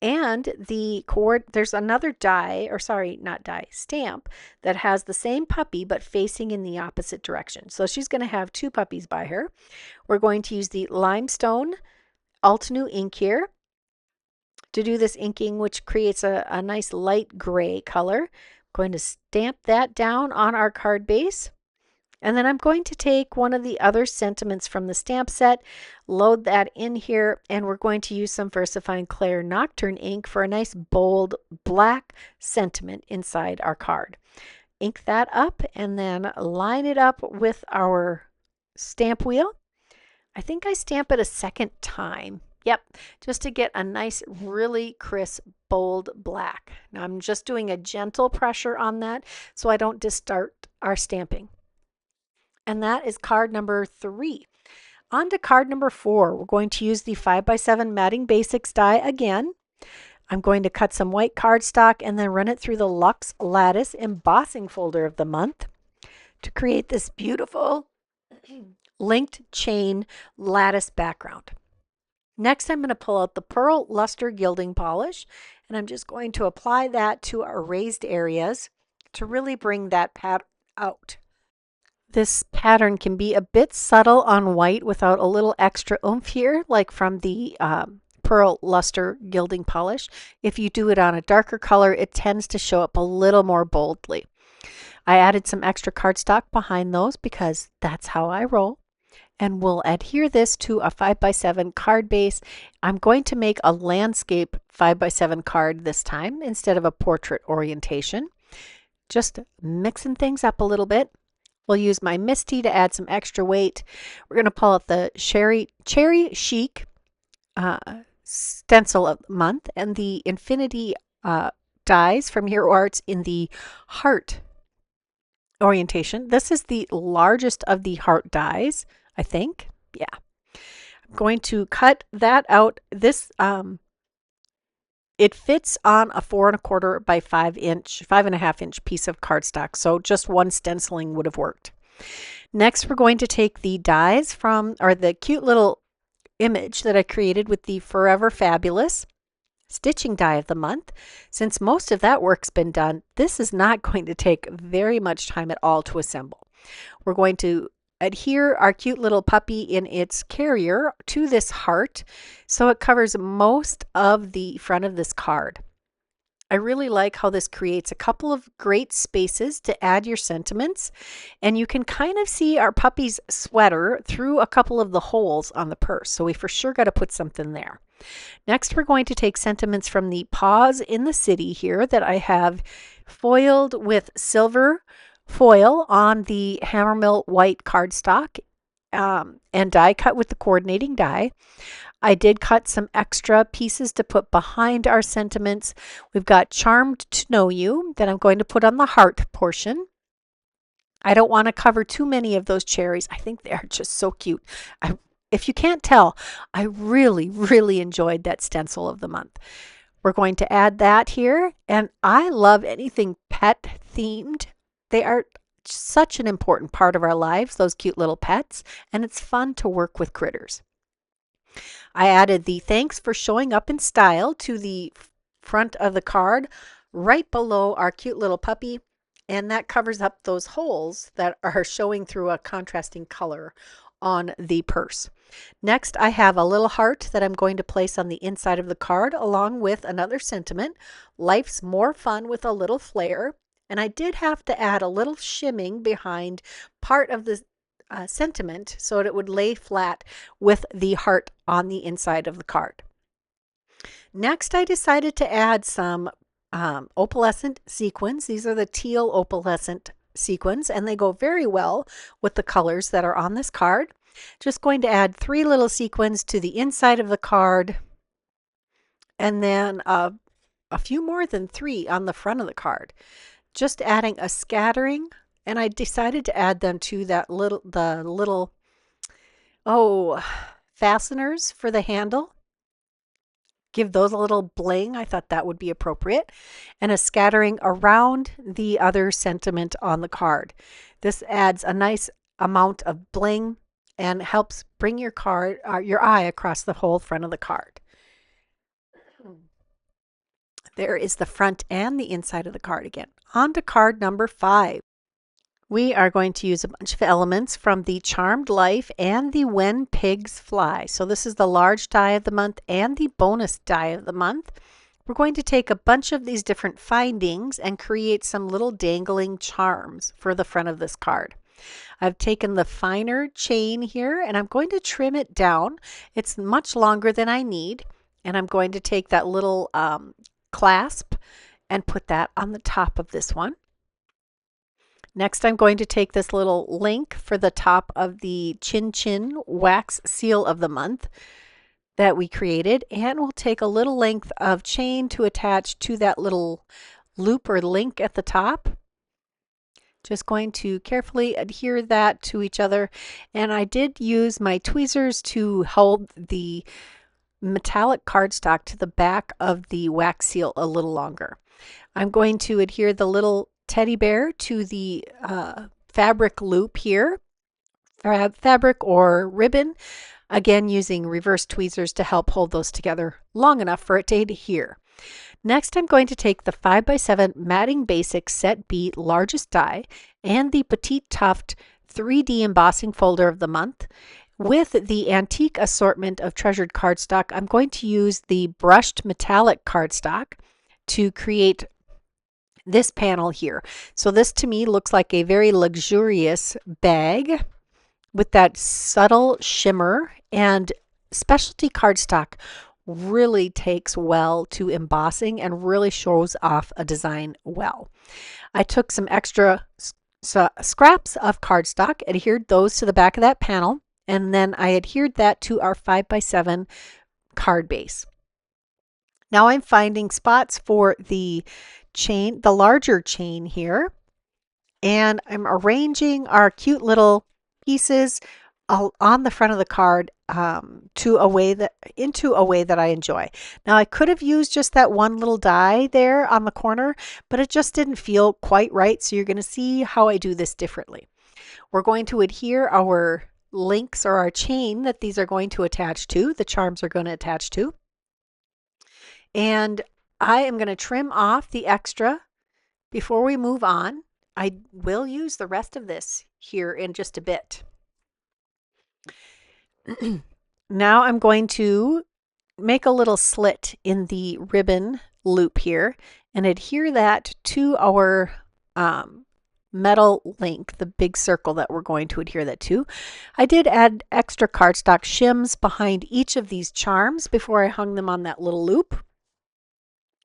and the cord. There's another stamp that has the same puppy but facing in the opposite direction. So she's going to have two puppies by her. We're going to use the Limestone Altenew ink here to do this inking, which creates a nice light gray color. I'm going to stamp that down on our card base. And then I'm going to take one of the other sentiments from the stamp set, load that in here, and we're going to use some VersaFine Clair Nocturne ink for a nice bold black sentiment inside our card. Ink that up and then line it up with our stamp wheel. I think I stamp it a second time. Yep, just to get a nice, really crisp, bold black. Now I'm just doing a gentle pressure on that so I don't distort our stamping. And that is card number 3. On to card number 4. We're going to use the 5x7 Matting Basics die again. I'm going to cut some white cardstock and then run it through the Luxe Lattice embossing folder of the month to create this beautiful linked chain lattice background. Next, I'm going to pull out the Pearl Luster Gilding Polish, and I'm just going to apply that to our raised areas to really bring that pattern out. This pattern can be a bit subtle on white without a little extra oomph here, like from the Pearl Luster Gilding Polish. If you do it on a darker color, it tends to show up a little more boldly. I added some extra cardstock behind those because that's how I roll. And we'll adhere this to a 5x7 card base. I'm going to make a landscape 5x7 card this time instead of a portrait orientation. Just mixing things up a little bit. We'll use my MISTI to add some extra weight. We're going to pull out the Cherry Chic stencil of the month and the Infinity dies from Hero Arts in the heart orientation. This is the largest of the heart dies, I think. Yeah. I'm going to cut that out. This it fits on a 4 1/4 by 5.5 inch piece of cardstock, so just one stenciling would have worked. Next, we're going to take the dies from, or the cute little image that I created with the Forever Fabulous stitching die of the month. Since most of that work's been done, this is not going to take very much time at all to assemble. We're going to adhere our cute little puppy in its carrier to this heart so it covers most of the front of this card. I really like how this creates a couple of great spaces to add your sentiments, and you can kind of see our puppy's sweater through a couple of the holes on the purse, so we for sure got to put something there. Next, we're going to take sentiments from the Paws in the City here that I have foiled with silver foil on the Hammermill white cardstock and die cut with the coordinating die. I did cut some extra pieces to put behind our sentiments. We've got Charmed to Know You that I'm going to put on the heart portion. I don't want to cover too many of those cherries. I think they are just so cute. If you can't tell, I really, really enjoyed that stencil of the month. We're going to add that here, and I love anything pet themed. They are such an important part of our lives, those cute little pets, and it's fun to work with critters. I added the thanks for showing up in style to the front of the card right below our cute little puppy, and that covers up those holes that are showing through a contrasting color on the purse. Next, I have a little heart that I'm going to place on the inside of the card along with another sentiment. Life's more fun with a little flair. And I did have to add a little shimming behind part of the sentiment so that it would lay flat with the heart on the inside of the card. Next, I decided to add some opalescent sequins. These are the teal opalescent sequins, and they go very well with the colors that are on this card. Just going to add 3 little sequins to the inside of the card, and then a few more than 3 on the front of the card. Just adding a scattering, and I decided to add them to the little fasteners for the handle. Give those a little bling. I thought that would be appropriate. And a scattering around the other sentiment on the card. This adds a nice amount of bling and helps bring your eye across the whole front of the card. There is the front and the inside of the card again. On to card number 5. We are going to use a bunch of elements from the Charmed Life and the When Pigs Fly. So this is the large die of the month and the bonus die of the month. We're going to take a bunch of these different findings and create some little dangling charms for the front of this card. I've taken the finer chain here and I'm going to trim it down. It's much longer than I need, and I'm going to take that little clasp and put that on the top of this one. Next, I'm going to take this little link for the top of the Chin Chin wax seal of the month that we created, and we'll take a little length of chain to attach to that little loop or link at the top. Just going to carefully adhere that to each other, and I did use my tweezers to hold the metallic cardstock to the back of the wax seal a little longer. I'm going to adhere the little teddy bear to the fabric loop here, fabric or ribbon, again using reverse tweezers to help hold those together long enough for it to adhere. Next, I'm going to take the 5x7 Matting Basics Set B largest die and the Petite Tuft 3D embossing folder of the month. With the antique assortment of treasured cardstock, I'm going to use the brushed metallic cardstock to create this panel here. So this to me looks like a very luxurious bag with that subtle shimmer, and specialty cardstock really takes well to embossing and really shows off a design well. I took some extra scraps of cardstock, adhered those to the back of that panel, and then I adhered that to our 5x7 card base. Now I'm finding spots for the chain, the larger chain here, and I'm arranging our cute little pieces on the front of the card into a way that I enjoy. Now I could have used just that one little die there on the corner, but it just didn't feel quite right, so you're going to see how I do this differently. We're going to adhere our links or our chain that these are going to attach to, the charms are going to attach to, and I am going to trim off the extra before we move on. I will use the rest of this here in just a bit. Now I'm going to make a little slit in the ribbon loop here and adhere that to our metal link, the big circle that we're going to adhere that to. I did add extra cardstock shims behind each of these charms before I hung them on that little loop.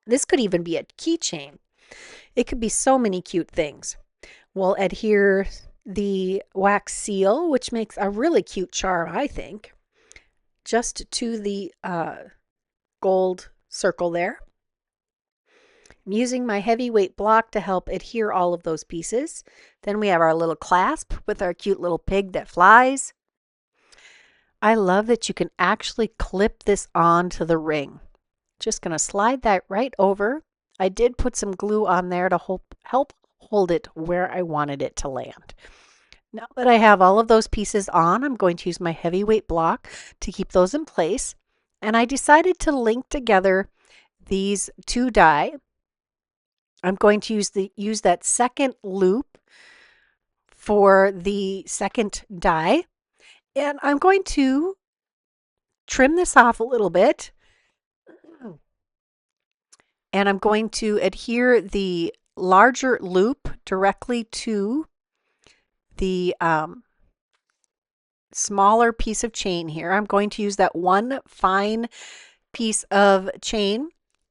This could even be a keychain. It could be so many cute things. We'll adhere the wax seal, which makes a really cute charm, I think, just to the gold circle there. I'm using my heavyweight block to help adhere all of those pieces. Then we have our little clasp with our cute little pig that flies. I love that you can actually clip this onto the ring. Just going to slide that right over. I did put some glue on there to help hold it where I wanted it to land. Now that I have all of those pieces on, I'm going to use my heavyweight block to keep those in place. And I decided to link together these two die. I'm going to use that second loop for the second die. And I'm going to trim this off a little bit. And I'm going to adhere the larger loop directly to the smaller piece of chain here. I'm going to use that one fine piece of chain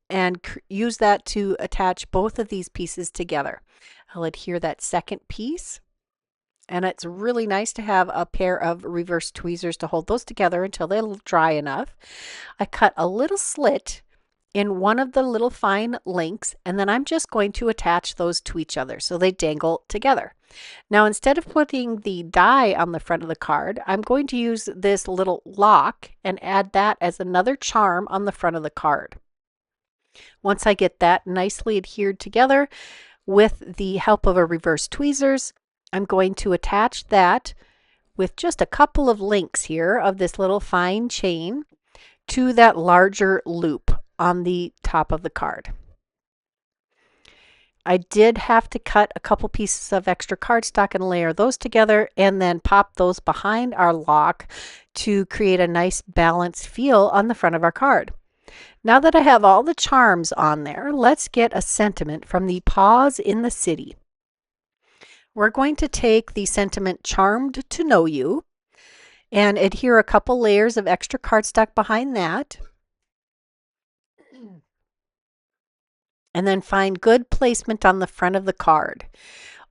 and use that to attach both of these pieces together. I'll adhere that second piece, and it's really nice to have a pair of reverse tweezers to hold those together until they're dry enough. I cut a little slit in one of the little fine links, and then I'm just going to attach those to each other so they dangle together. Now, instead of putting the die on the front of the card, I'm going to use this little lock and add that as another charm on the front of the card. Once I get that nicely adhered together with the help of a reverse tweezers, I'm going to attach that with just a couple of links here of this little fine chain to that larger loop on the top of the card. I did have to cut a couple pieces of extra cardstock and layer those together and then pop those behind our lock to create a nice balanced feel on the front of our card. Now that I have all the charms on there, let's get a sentiment from the Paws in the City. We're going to take the sentiment Charmed to Know You and adhere a couple layers of extra cardstock behind that. And then find good placement on the front of the card.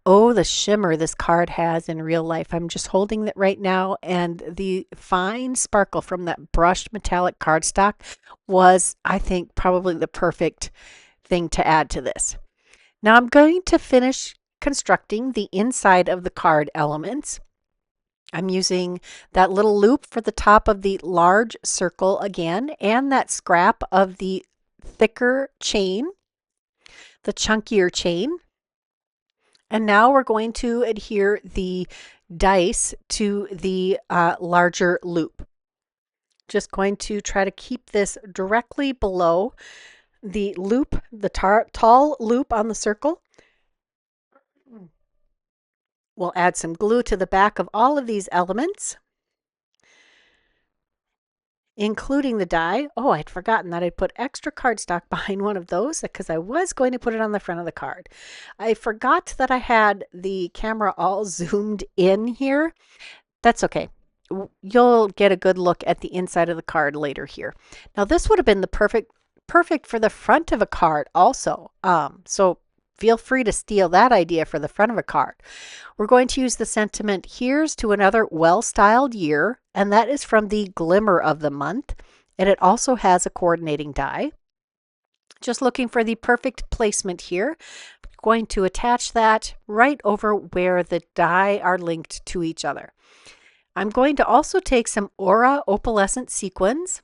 Oh, the shimmer this card has in real life. I'm just holding it right now, and the fine sparkle from that brushed metallic cardstock was, I think, probably the perfect thing to add to this. Now I'm going to finish constructing the inside of the card elements. I'm using that little loop for the top of the large circle again, and that scrap of the thicker chain, the chunkier chain. And now we're going to adhere the dice to the larger loop. Just going to try to keep this directly below the loop, the tall loop on the circle. We'll add some glue to the back of all of these elements, including the die. Oh, I'd forgotten that I'd put extra cardstock behind one of those because I was going to put it on the front of the card. I forgot that I had the camera all zoomed in here. That's okay. You'll get a good look at the inside of the card later here. Now this would have been the perfect for the front of a card also. So feel free to steal that idea for the front of a card. We're going to use the sentiment Here's to Another Well-Styled Year, and that is from the Glimmer of the Month, and it also has a coordinating die. Just looking for the perfect placement here. I'm going to attach that right over where the die are linked to each other. I'm going to also take some Aura opalescent sequins,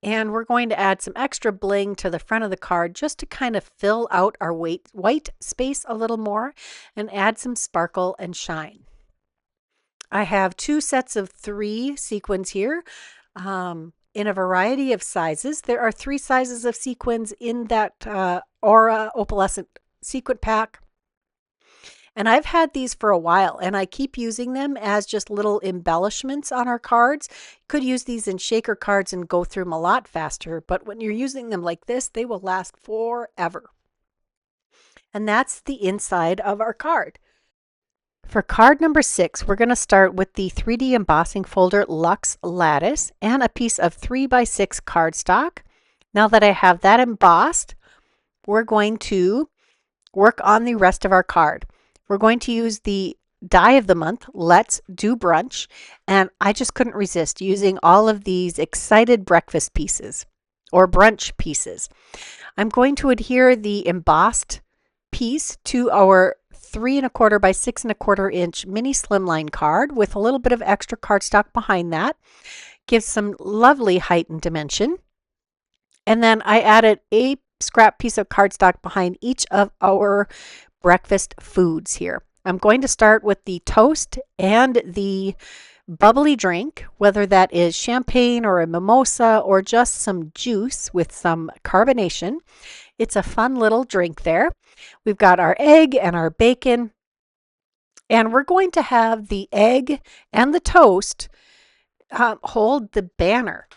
and we're going to add some extra bling to the front of the card just to kind of fill out our white space a little more and add some sparkle and shine. I have 2 sets of 3 sequins here in a variety of sizes. There are 3 sizes of sequins in that Aura opalescent sequin pack. And I've had these for a while, and I keep using them as just little embellishments on our cards. You could use these in shaker cards and go through them a lot faster, but when you're using them like this, they will last forever. And that's the inside of our card. For card number 6, we're going to start with the 3D embossing folder Luxe Lattice and a piece of 3x6 cardstock. Now that I have that embossed, we're going to work on the rest of our card. We're going to use the die of the month, Let's Do Brunch, and I just couldn't resist using all of these excited breakfast pieces or brunch pieces. I'm going to adhere the embossed piece to our 3¼ by 6¼ inch mini slimline card with a little bit of extra cardstock behind that. Gives some lovely height and dimension. And then I added a scrap piece of cardstock behind each of our breakfast foods here. I'm going to start with the toast and the bubbly drink, whether that is champagne or a mimosa or just some juice with some carbonation. It's a fun little drink there. We've got our egg and our bacon, and we're going to have the egg and the toast hold the banner.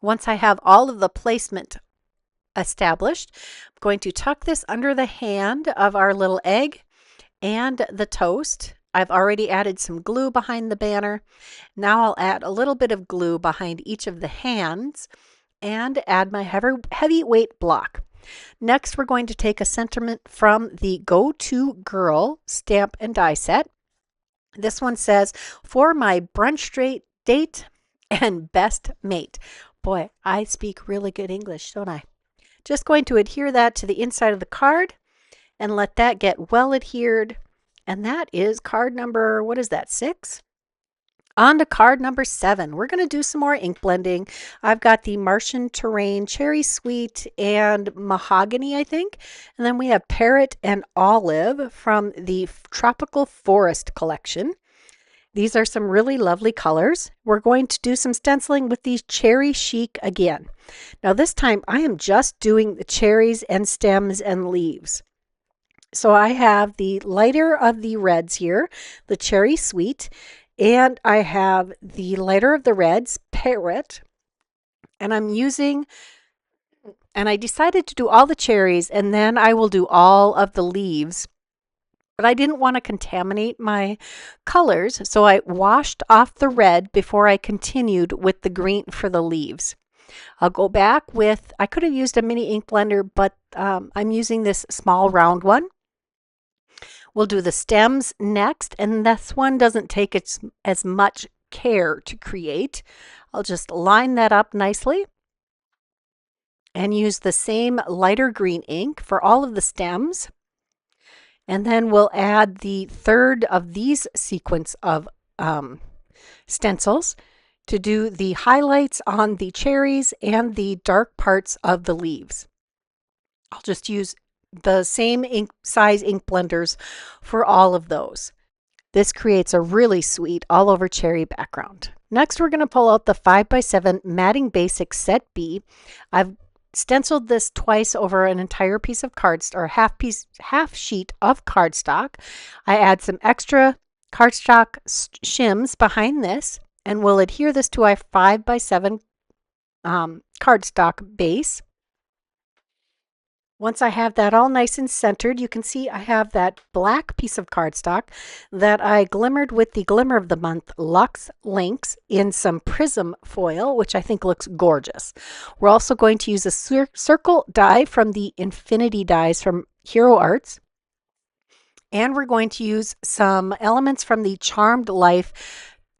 Once I have all of the placement established, I'm going to tuck this under the hand of our little egg and the toast. I've already added some glue behind the banner. Now I'll add a little bit of glue behind each of the hands and add my heavyweight block. Next, we're going to take a sentiment from the Go To Girl stamp and die set. This one says, "For my brunch date and best mate." Boy, I speak really good English, don't I? Just going to adhere that to the inside of the card and let that get well adhered. And that is card number, what is that, 6? On to card number 7. We're going to do some more ink blending. I've got the Martian Terrain Cherry Sweet and Mahogany, I think. And then we have Parrot and Olive from the Tropical Forest collection. These are some really lovely colors. We're going to do some stenciling with these Cherry Chic again. Now this time I am just doing the cherries and stems and leaves. So I have the lighter of the reds here, the Cherry Sweet, and I have the lighter of the reds, Parrot, and I decided to do all the cherries and then I will do all of the leaves. But I didn't want to contaminate my colors, so I washed off the red before I continued with the green for the leaves. I'll go back with, I could have used a mini ink blender, but I'm using this small round one. We'll do the stems next, and this one doesn't take as much care to create. I'll just line that up nicely and use the same lighter green ink for all of the stems. And then we'll add the third of these sequence of stencils to do the highlights on the cherries and the dark parts of the leaves. I'll just use the same size ink blenders for all of those. This creates a really sweet all over cherry background. Next, we're going to pull out the 5x7 Matting Basics Set B. I've stenciled this twice over an entire piece of cardstock or half sheet of cardstock. I add some extra cardstock shims behind this, and we'll adhere this to our 5x7 cardstock base. Once I have that all nice and centered, you can see I have that black piece of cardstock that I glimmered with the Glimmer of the Month Luxe Links in some prism foil, which I think looks gorgeous. We're also going to use a circle die from the Infinity dies from Hero Arts. And we're going to use some elements from the Charmed Life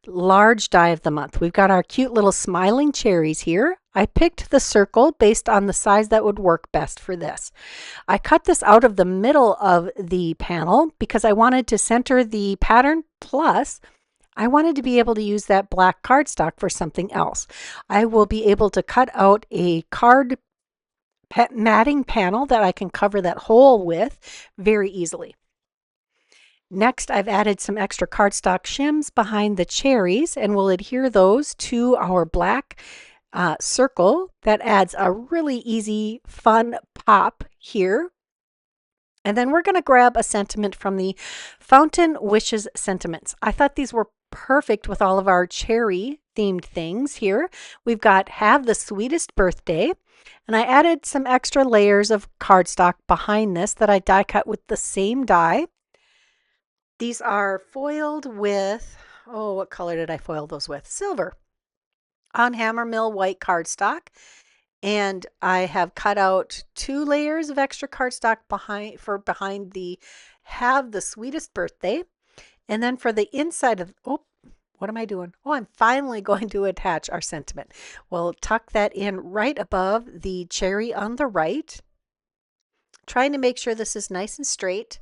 large die of the month. We've got our cute little smiling cherries here. I picked the circle based on the size that would work best for this. I cut this out of the middle of the panel because I wanted to center the pattern, plus I wanted to be able to use that black cardstock for something else. I will be able to cut out a card matting panel that I can cover that hole with very easily. Next, I've added some extra cardstock shims behind the cherries, and we'll adhere those to our black circle. That adds a really easy, fun pop here. And then we're going to grab a sentiment from the Fountain Wishes sentiments. I thought these were perfect with all of our cherry themed things here. We've got Have the Sweetest Birthday, and I added some extra layers of cardstock behind this that I die cut with the same die. These are foiled with, oh, what color did I foil those with? Silver on Hammer Mill white cardstock. And I have cut out 2 layers of extra cardstock behind the have the sweetest birthday. And then for the inside of, oh, what am I doing? Oh, I'm finally going to attach our sentiment. We'll tuck that in right above the cherry on the right, trying to make sure this is nice and straight.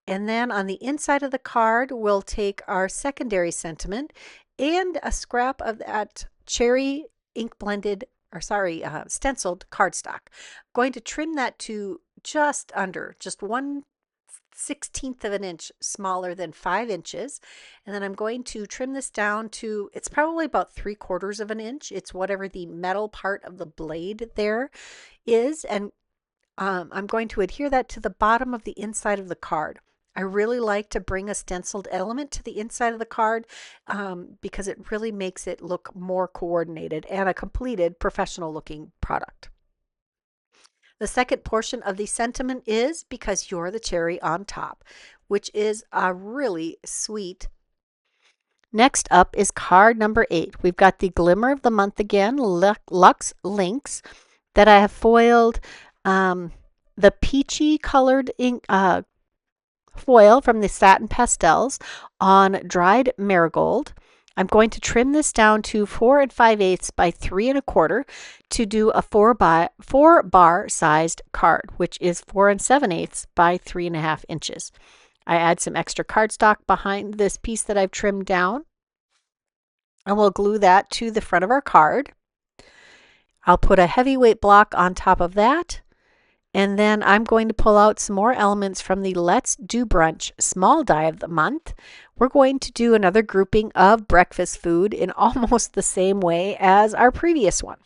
And then on the inside of the card, we'll take our secondary sentiment and a scrap of that cherry ink blended, or sorry, stenciled cardstock. I'm going to trim that to just under, just 1/16 of an inch smaller than 5 inches. And then I'm going to trim this down to, it's probably about 3/4 of an inch. It's whatever the metal part of the blade there is. And I'm going to adhere that to the bottom of the inside of the card. I really like to bring a stenciled element to the inside of the card because it really makes it look more coordinated and a completed professional looking product. The second portion of the sentiment is Because You're the Cherry on Top, which is a really sweet. Next up is card number 8. We've got the Glimmer of the Month again, Luxe Links, that I have foiled the peachy colored ink, foil from the Satin Pastels on dried marigold. I'm going to trim this down to 4 5/8 by 3 1/4 to do a 4 bar sized card, which is 4 7/8 by 3 1/2 inches. I add some extra cardstock behind this piece that I've trimmed down, and we'll glue that to the front of our card. I'll put a heavyweight block on top of that. And then I'm going to pull out some more elements from the Let's Do Brunch Small Die of the Month. We're going to do another grouping of breakfast food in almost the same way as our previous one.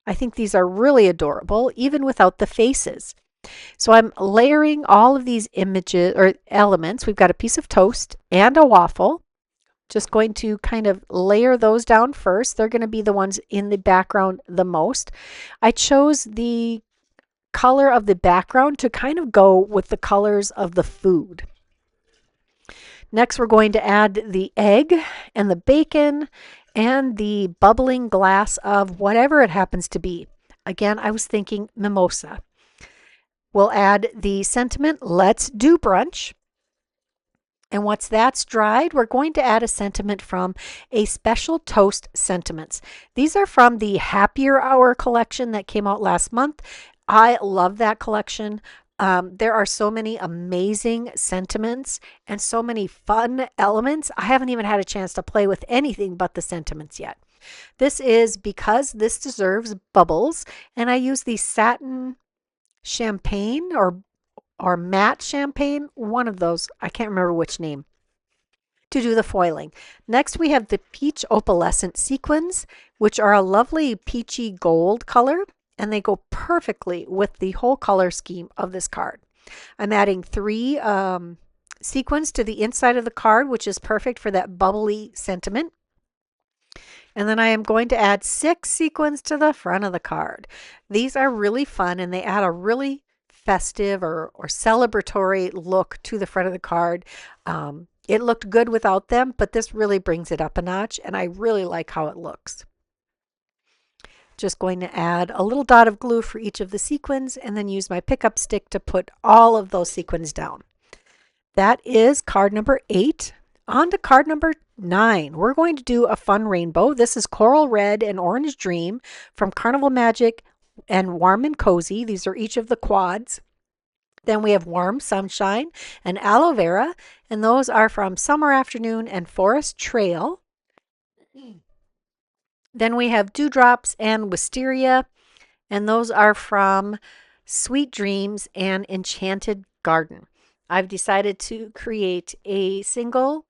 I think these are really adorable, even without the faces. So I'm layering all of these images or elements. We've got a piece of toast and a waffle. Just going to kind of layer those down first. They're going to be the ones in the background the most. I chose the color of the background to kind of go with the colors of the food. Next, we're going to add the egg and the bacon and the bubbling glass of whatever it happens to be. Again, I was thinking mimosa. We'll add the sentiment, Let's Do Brunch. And once that's dried, we're going to add a sentiment from a Special Toast Sentiments. These are from the Happier Hour collection that came out last month. I love that collection. There are so many amazing sentiments and so many fun elements. I haven't even had a chance to play with anything but the sentiments yet. This is Because This Deserves Bubbles, and I use the satin champagne or matte champagne, one of those, I can't remember which name, to do the foiling. Next, we have the Peach Opalescent Sequins, which are a lovely peachy gold color, and they go perfectly with the whole color scheme of this card. I'm adding 3 sequins to the inside of the card, which is perfect for that bubbly sentiment. And then I am going to add 6 sequins to the front of the card. These are really fun, and they add a really festive or celebratory look to the front of the card. It looked good without them, but this really brings it up a notch, and I really like how it looks. Just going to add a little dot of glue for each of the sequins and then use my pickup stick to put all of those sequins down. That is card number 8. On to card number 9. We're going to do a fun rainbow. This is Coral Red and Orange Dream from Carnival Magic and Warm and Cozy. These are each of the quads. Then we have Warm Sunshine and Aloe Vera, and those are from Summer Afternoon and Forest Trail. Then we have Dewdrops and Wisteria, and those are from Sweet Dreams and Enchanted Garden. I've decided to create a single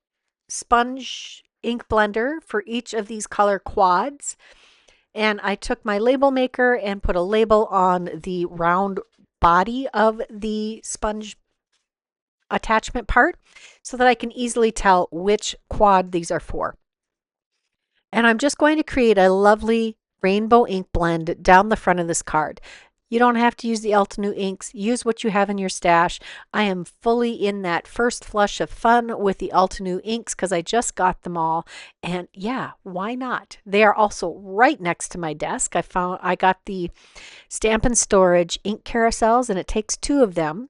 sponge ink blender for each of these color quads. And I took my label maker and put a label on the round body of the sponge attachment part so that I can easily tell which quad these are for. And I'm just going to create a lovely rainbow ink blend down the front of this card. You don't have to use the Altenew inks. Use what you have in your stash. I am fully in that first flush of fun with the Altenew inks because I just got them all. And yeah, why not? They are also right next to my desk. I got the Stamp and Storage ink carousels, and it takes 2 of them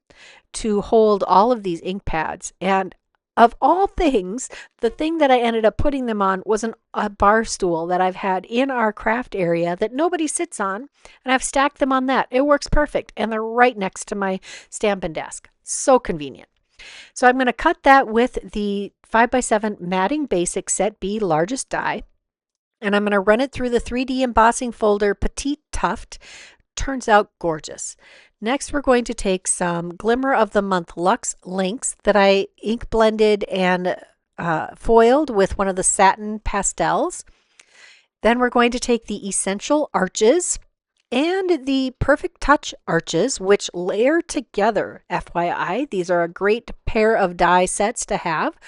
to hold all of these ink pads. And of all things, the thing that I ended up putting them on was a bar stool that I've had in our craft area that nobody sits on, and I've stacked them on that. It works perfect, and they're right next to my Stampin' desk. So convenient. So I'm going to cut that with the 5x7 Matting Basic Set B largest die, and I'm going to run it through the 3D embossing folder Petite Tuft. Turns out gorgeous. Next, we're going to take some Glimmer of the Month Luxe Links that I ink blended and foiled with one of the satin pastels. Then we're going to take the Essential Arches and the Perfect Touch Arches, which layer together. FYI, these are a great pair of die sets to have.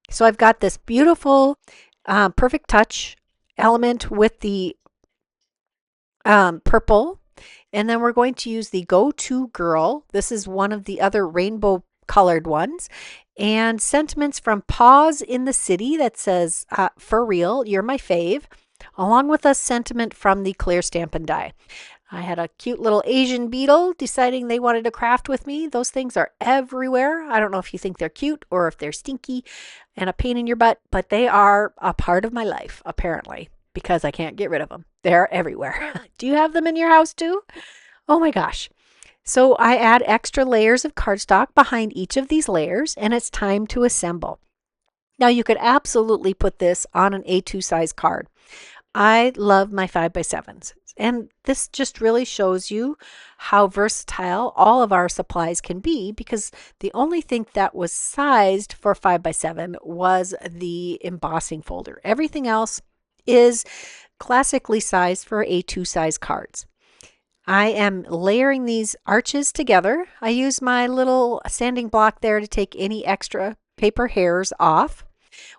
So I've got this beautiful Perfect Touch element with the purple. And then we're going to use the Go-To Girl. This is one of the other rainbow colored ones. And sentiments from Pause in the City that says, for real, you're my fave. Along with a sentiment from the Clear Stampin' Die. I had a cute little Asian beetle deciding they wanted to craft with me. Those things are everywhere. I don't know if you think they're cute or if they're stinky and a pain in your butt, but they are a part of my life, apparently, because I can't get rid of them. They're everywhere. Do you have them in your house too? Oh my gosh. So I add extra layers of cardstock behind each of these layers, and it's time to assemble. Now you could absolutely put this on an A2 size card. I love my 5x7s, and this just really shows you how versatile all of our supplies can be, because the only thing that was sized for 5x7 was the embossing folder. Everything else is classically sized for A2 size cards. I am layering these arches together. I use my little sanding block there to take any extra paper hairs off.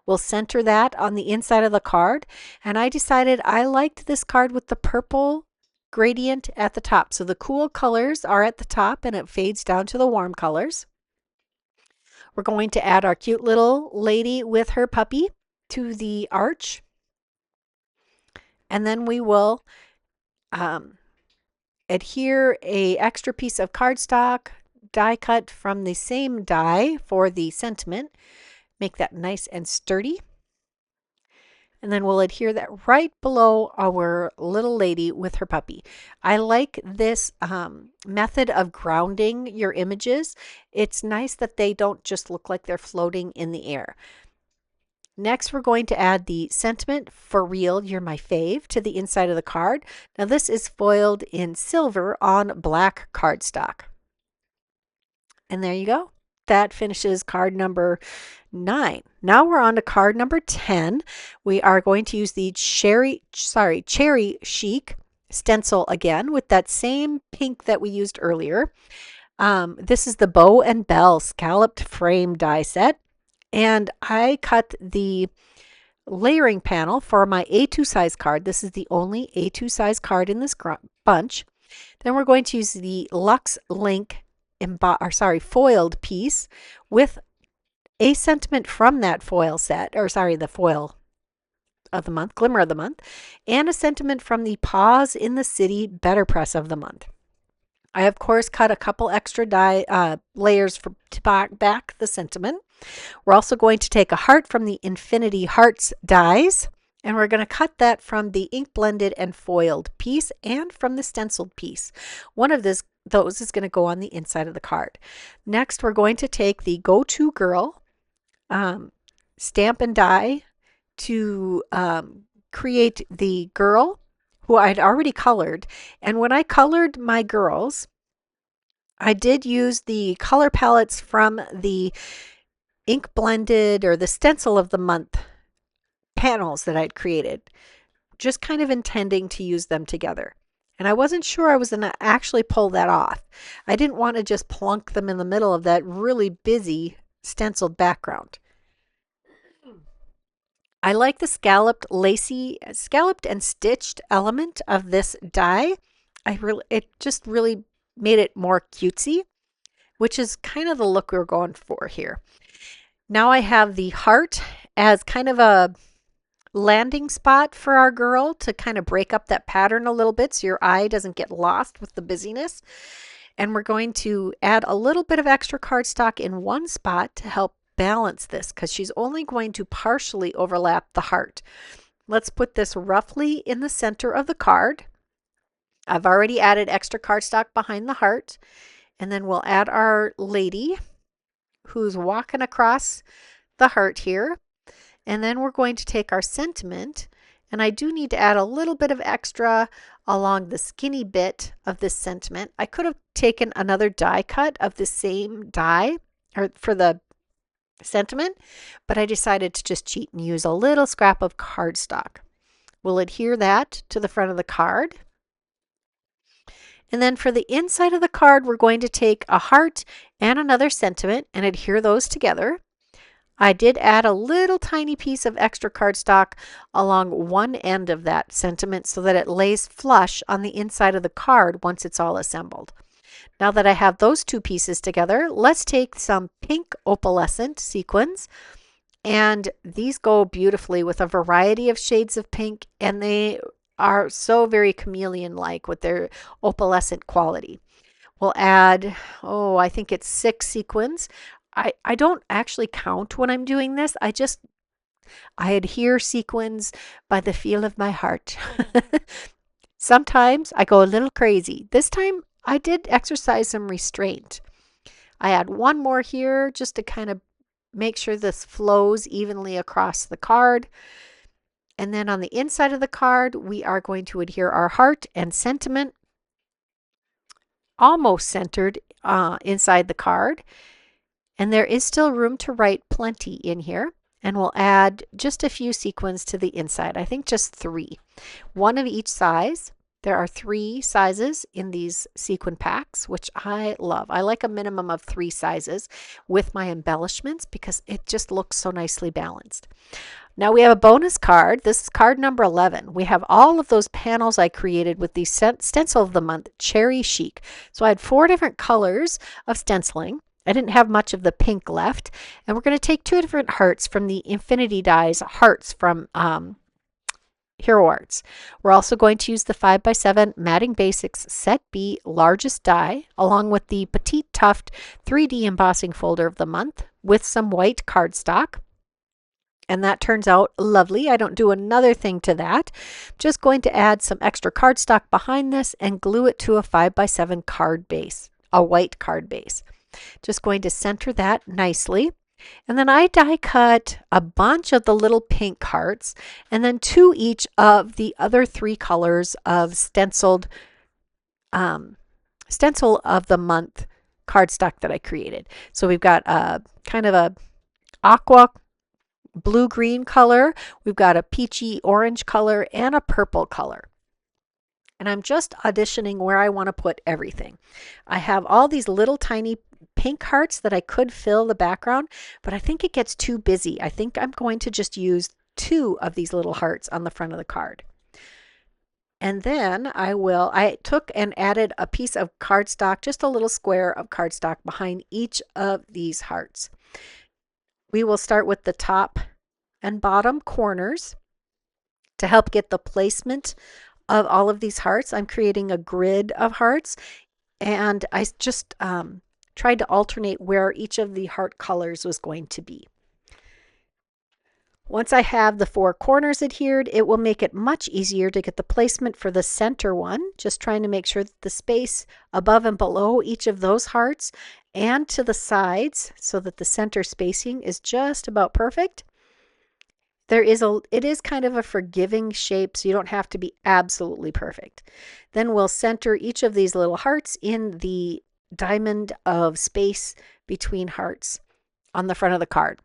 We'll center that on the inside of the card, and I decided I liked this card with the purple gradient at the top. So the cool colors are at the top and it fades down to the warm colors. We're going to add our cute little lady with her puppy to the arch, and then we will adhere a extra piece of cardstock die cut from the same die for the sentiment. Make that nice and sturdy. And then we'll adhere that right below our little lady with her puppy. I like this method of grounding your images. It's nice that they don't just look like they're floating in the air. Next, we're going to add the sentiment, for real, you're my fave, to the inside of the card. Now this is foiled in silver on black cardstock. And there you go. That finishes card number 9. Now we're on to card number 10. We are going to use the Cherry Chic stencil again with that same pink that we used earlier. This is the Bow and Bell scalloped frame die set. And I cut the layering panel for my A2 size card. This is the only A2 size card in this bunch. Then we're going to use the Luxe Link foiled piece with a sentiment from that foil set, the foil of the month, Glimmer of the Month, and a sentiment from the Pause in the City Better Press of the Month. I, of course, cut a couple extra die layers to back the sentiment. We're also going to take a heart from the Infinity Hearts dies, and we're going to cut that from the ink blended and foiled piece and from the stenciled piece. One of those is going to go on the inside of the card. Next, we're going to take the Go-To Girl stamp and die to create the girl who I'd already colored. And when I colored my girls, I did use the color palettes from the ink blended or the stencil of the month panels that I'd created, just kind of intending to use them together. And I wasn't sure I was going to actually pull that off. I didn't want to just plunk them in the middle of that really busy stenciled background. I like the scalloped and stitched element of this die. It just really made it more cutesy, which is kind of the look we're going for here. Now I have the heart as kind of a landing spot for our girl to kind of break up that pattern a little bit so your eye doesn't get lost with the busyness. And we're going to add a little bit of extra cardstock in one spot to help balance this because she's only going to partially overlap the heart. Let's put this roughly in the center of the card. I've already added extra cardstock behind the heart, and then we'll add our lady who's walking across the heart here. And then we're going to take our sentiment, and I do need to add a little bit of extra along the skinny bit of this sentiment. I could have taken another die cut of the same die or for the sentiment, but I decided to just cheat and use a little scrap of cardstock. We'll adhere that to the front of the card. And then for the inside of the card, we're going to take a heart and another sentiment and adhere those together. I did add a little tiny piece of extra cardstock along one end of that sentiment so that it lays flush on the inside of the card once it's all assembled. Now that I have those two pieces together, let's take some pink opalescent sequins, and these go beautifully with a variety of shades of pink, and they are so very chameleon-like with their opalescent quality. We'll add, I think it's 6 sequins. I don't actually count when I'm doing this. I adhere sequins by the feel of my heart. Sometimes I go a little crazy. This time I did exercise some restraint. I add one more here just to kind of make sure this flows evenly across the card. And then on the inside of the card, we are going to adhere our heart and sentiment almost centered inside the card. And there is still room to write plenty in here. And we'll add just a few sequins to the inside. I think just 3. One of each size. There are 3 sizes in these sequin packs, which I love. I like a minimum of 3 sizes with my embellishments because it just looks so nicely balanced. Now we have a bonus card. This is card number 11. We have all of those panels I created with the stencil of the month, Cherry Chic. So I had 4 different colors of stenciling. I didn't have much of the pink left. And we're going to take 2 different hearts from the Infinity Dies hearts from Hero Arts. We're also going to use the 5x7 Matting Basics Set B largest die along with the Petite Tuft 3D embossing folder of the month with some white cardstock. And that turns out lovely. I don't do another thing to that. Just going to add some extra cardstock behind this and glue it to a 5x7 card base, a white card base. Just going to center that nicely. And then I die cut a bunch of the little pink hearts and then 2 each of the other 3 colors of stencil of the month cardstock that I created. So we've got a kind of a aqua blue-green color, we've got a peachy orange color, and a purple color. And I'm just auditioning where I want to put everything. I have all these little tiny pink hearts that I could fill the background, but I think it gets too busy. I think I'm going to just use 2 of these little hearts on the front of the card. And then I took and added a piece of cardstock, just a little square of cardstock behind each of these hearts. We will start with the top and bottom corners to help get the placement of all of these hearts. I'm creating a grid of hearts, and I just tried to alternate where each of the heart colors was going to be. Once I have the 4 corners adhered, it will make it much easier to get the placement for the center one, just trying to make sure that the space above and below each of those hearts and to the sides so that the center spacing is just about perfect. It is kind of a forgiving shape, so you don't have to be absolutely perfect. Then we'll center each of these little hearts in the diamond of space between hearts on the front of the card.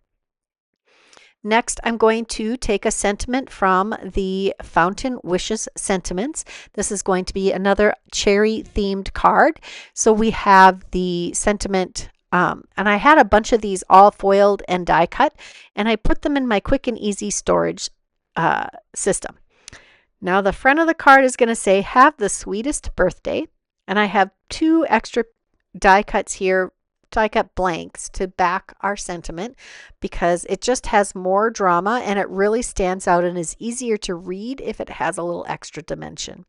Next, I'm going to take a sentiment from the Fountain Wishes Sentiments. This is going to be another cherry themed card. So we have the sentiment, and I had a bunch of these all foiled and die cut, and I put them in my quick and easy storage system. Now the front of the card is going to say, "Have the sweetest birthday," and I have 2 extra die cuts here, die cut blanks to back our sentiment because it just has more drama and it really stands out and is easier to read if it has a little extra dimension.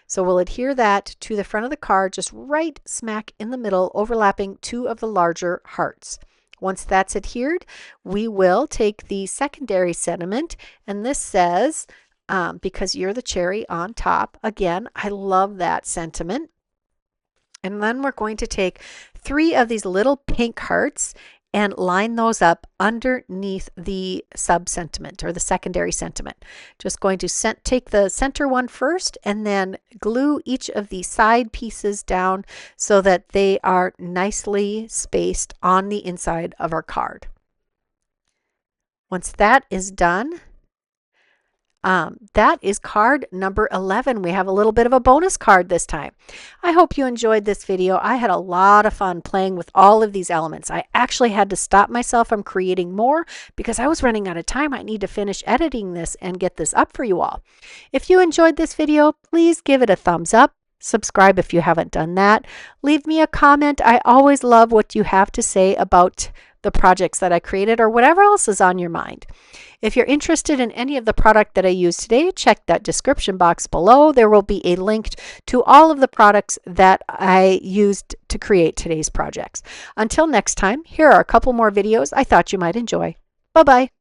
So we'll adhere that to the front of the card, just right smack in the middle, overlapping two of the larger hearts. Once that's adhered, we will take the secondary sentiment, and this says, because you're the cherry on top. Again, I love that sentiment. And then we're going to take 3 of these little pink hearts and line those up underneath the sub-sentiment or the secondary sentiment. Just going to take the center one first and then glue each of the side pieces down so that they are nicely spaced on the inside of our card. Once that is done, that is card number 11. We have a little bit of a bonus card this time. I hope you enjoyed this video. I had a lot of fun playing with all of these elements. I actually had to stop myself from creating more because I was running out of time. I need to finish editing this and get this up for you all. If you enjoyed this video, please give it a thumbs up. Subscribe if you haven't done that. Leave me a comment. I always love what you have to say about the projects that I created or whatever else is on your mind. If you're interested in any of the product that I used today, check that description box below. There will be a link to all of the products that I used to create today's projects. Until next time, here are a couple more videos I thought you might enjoy. Bye-bye.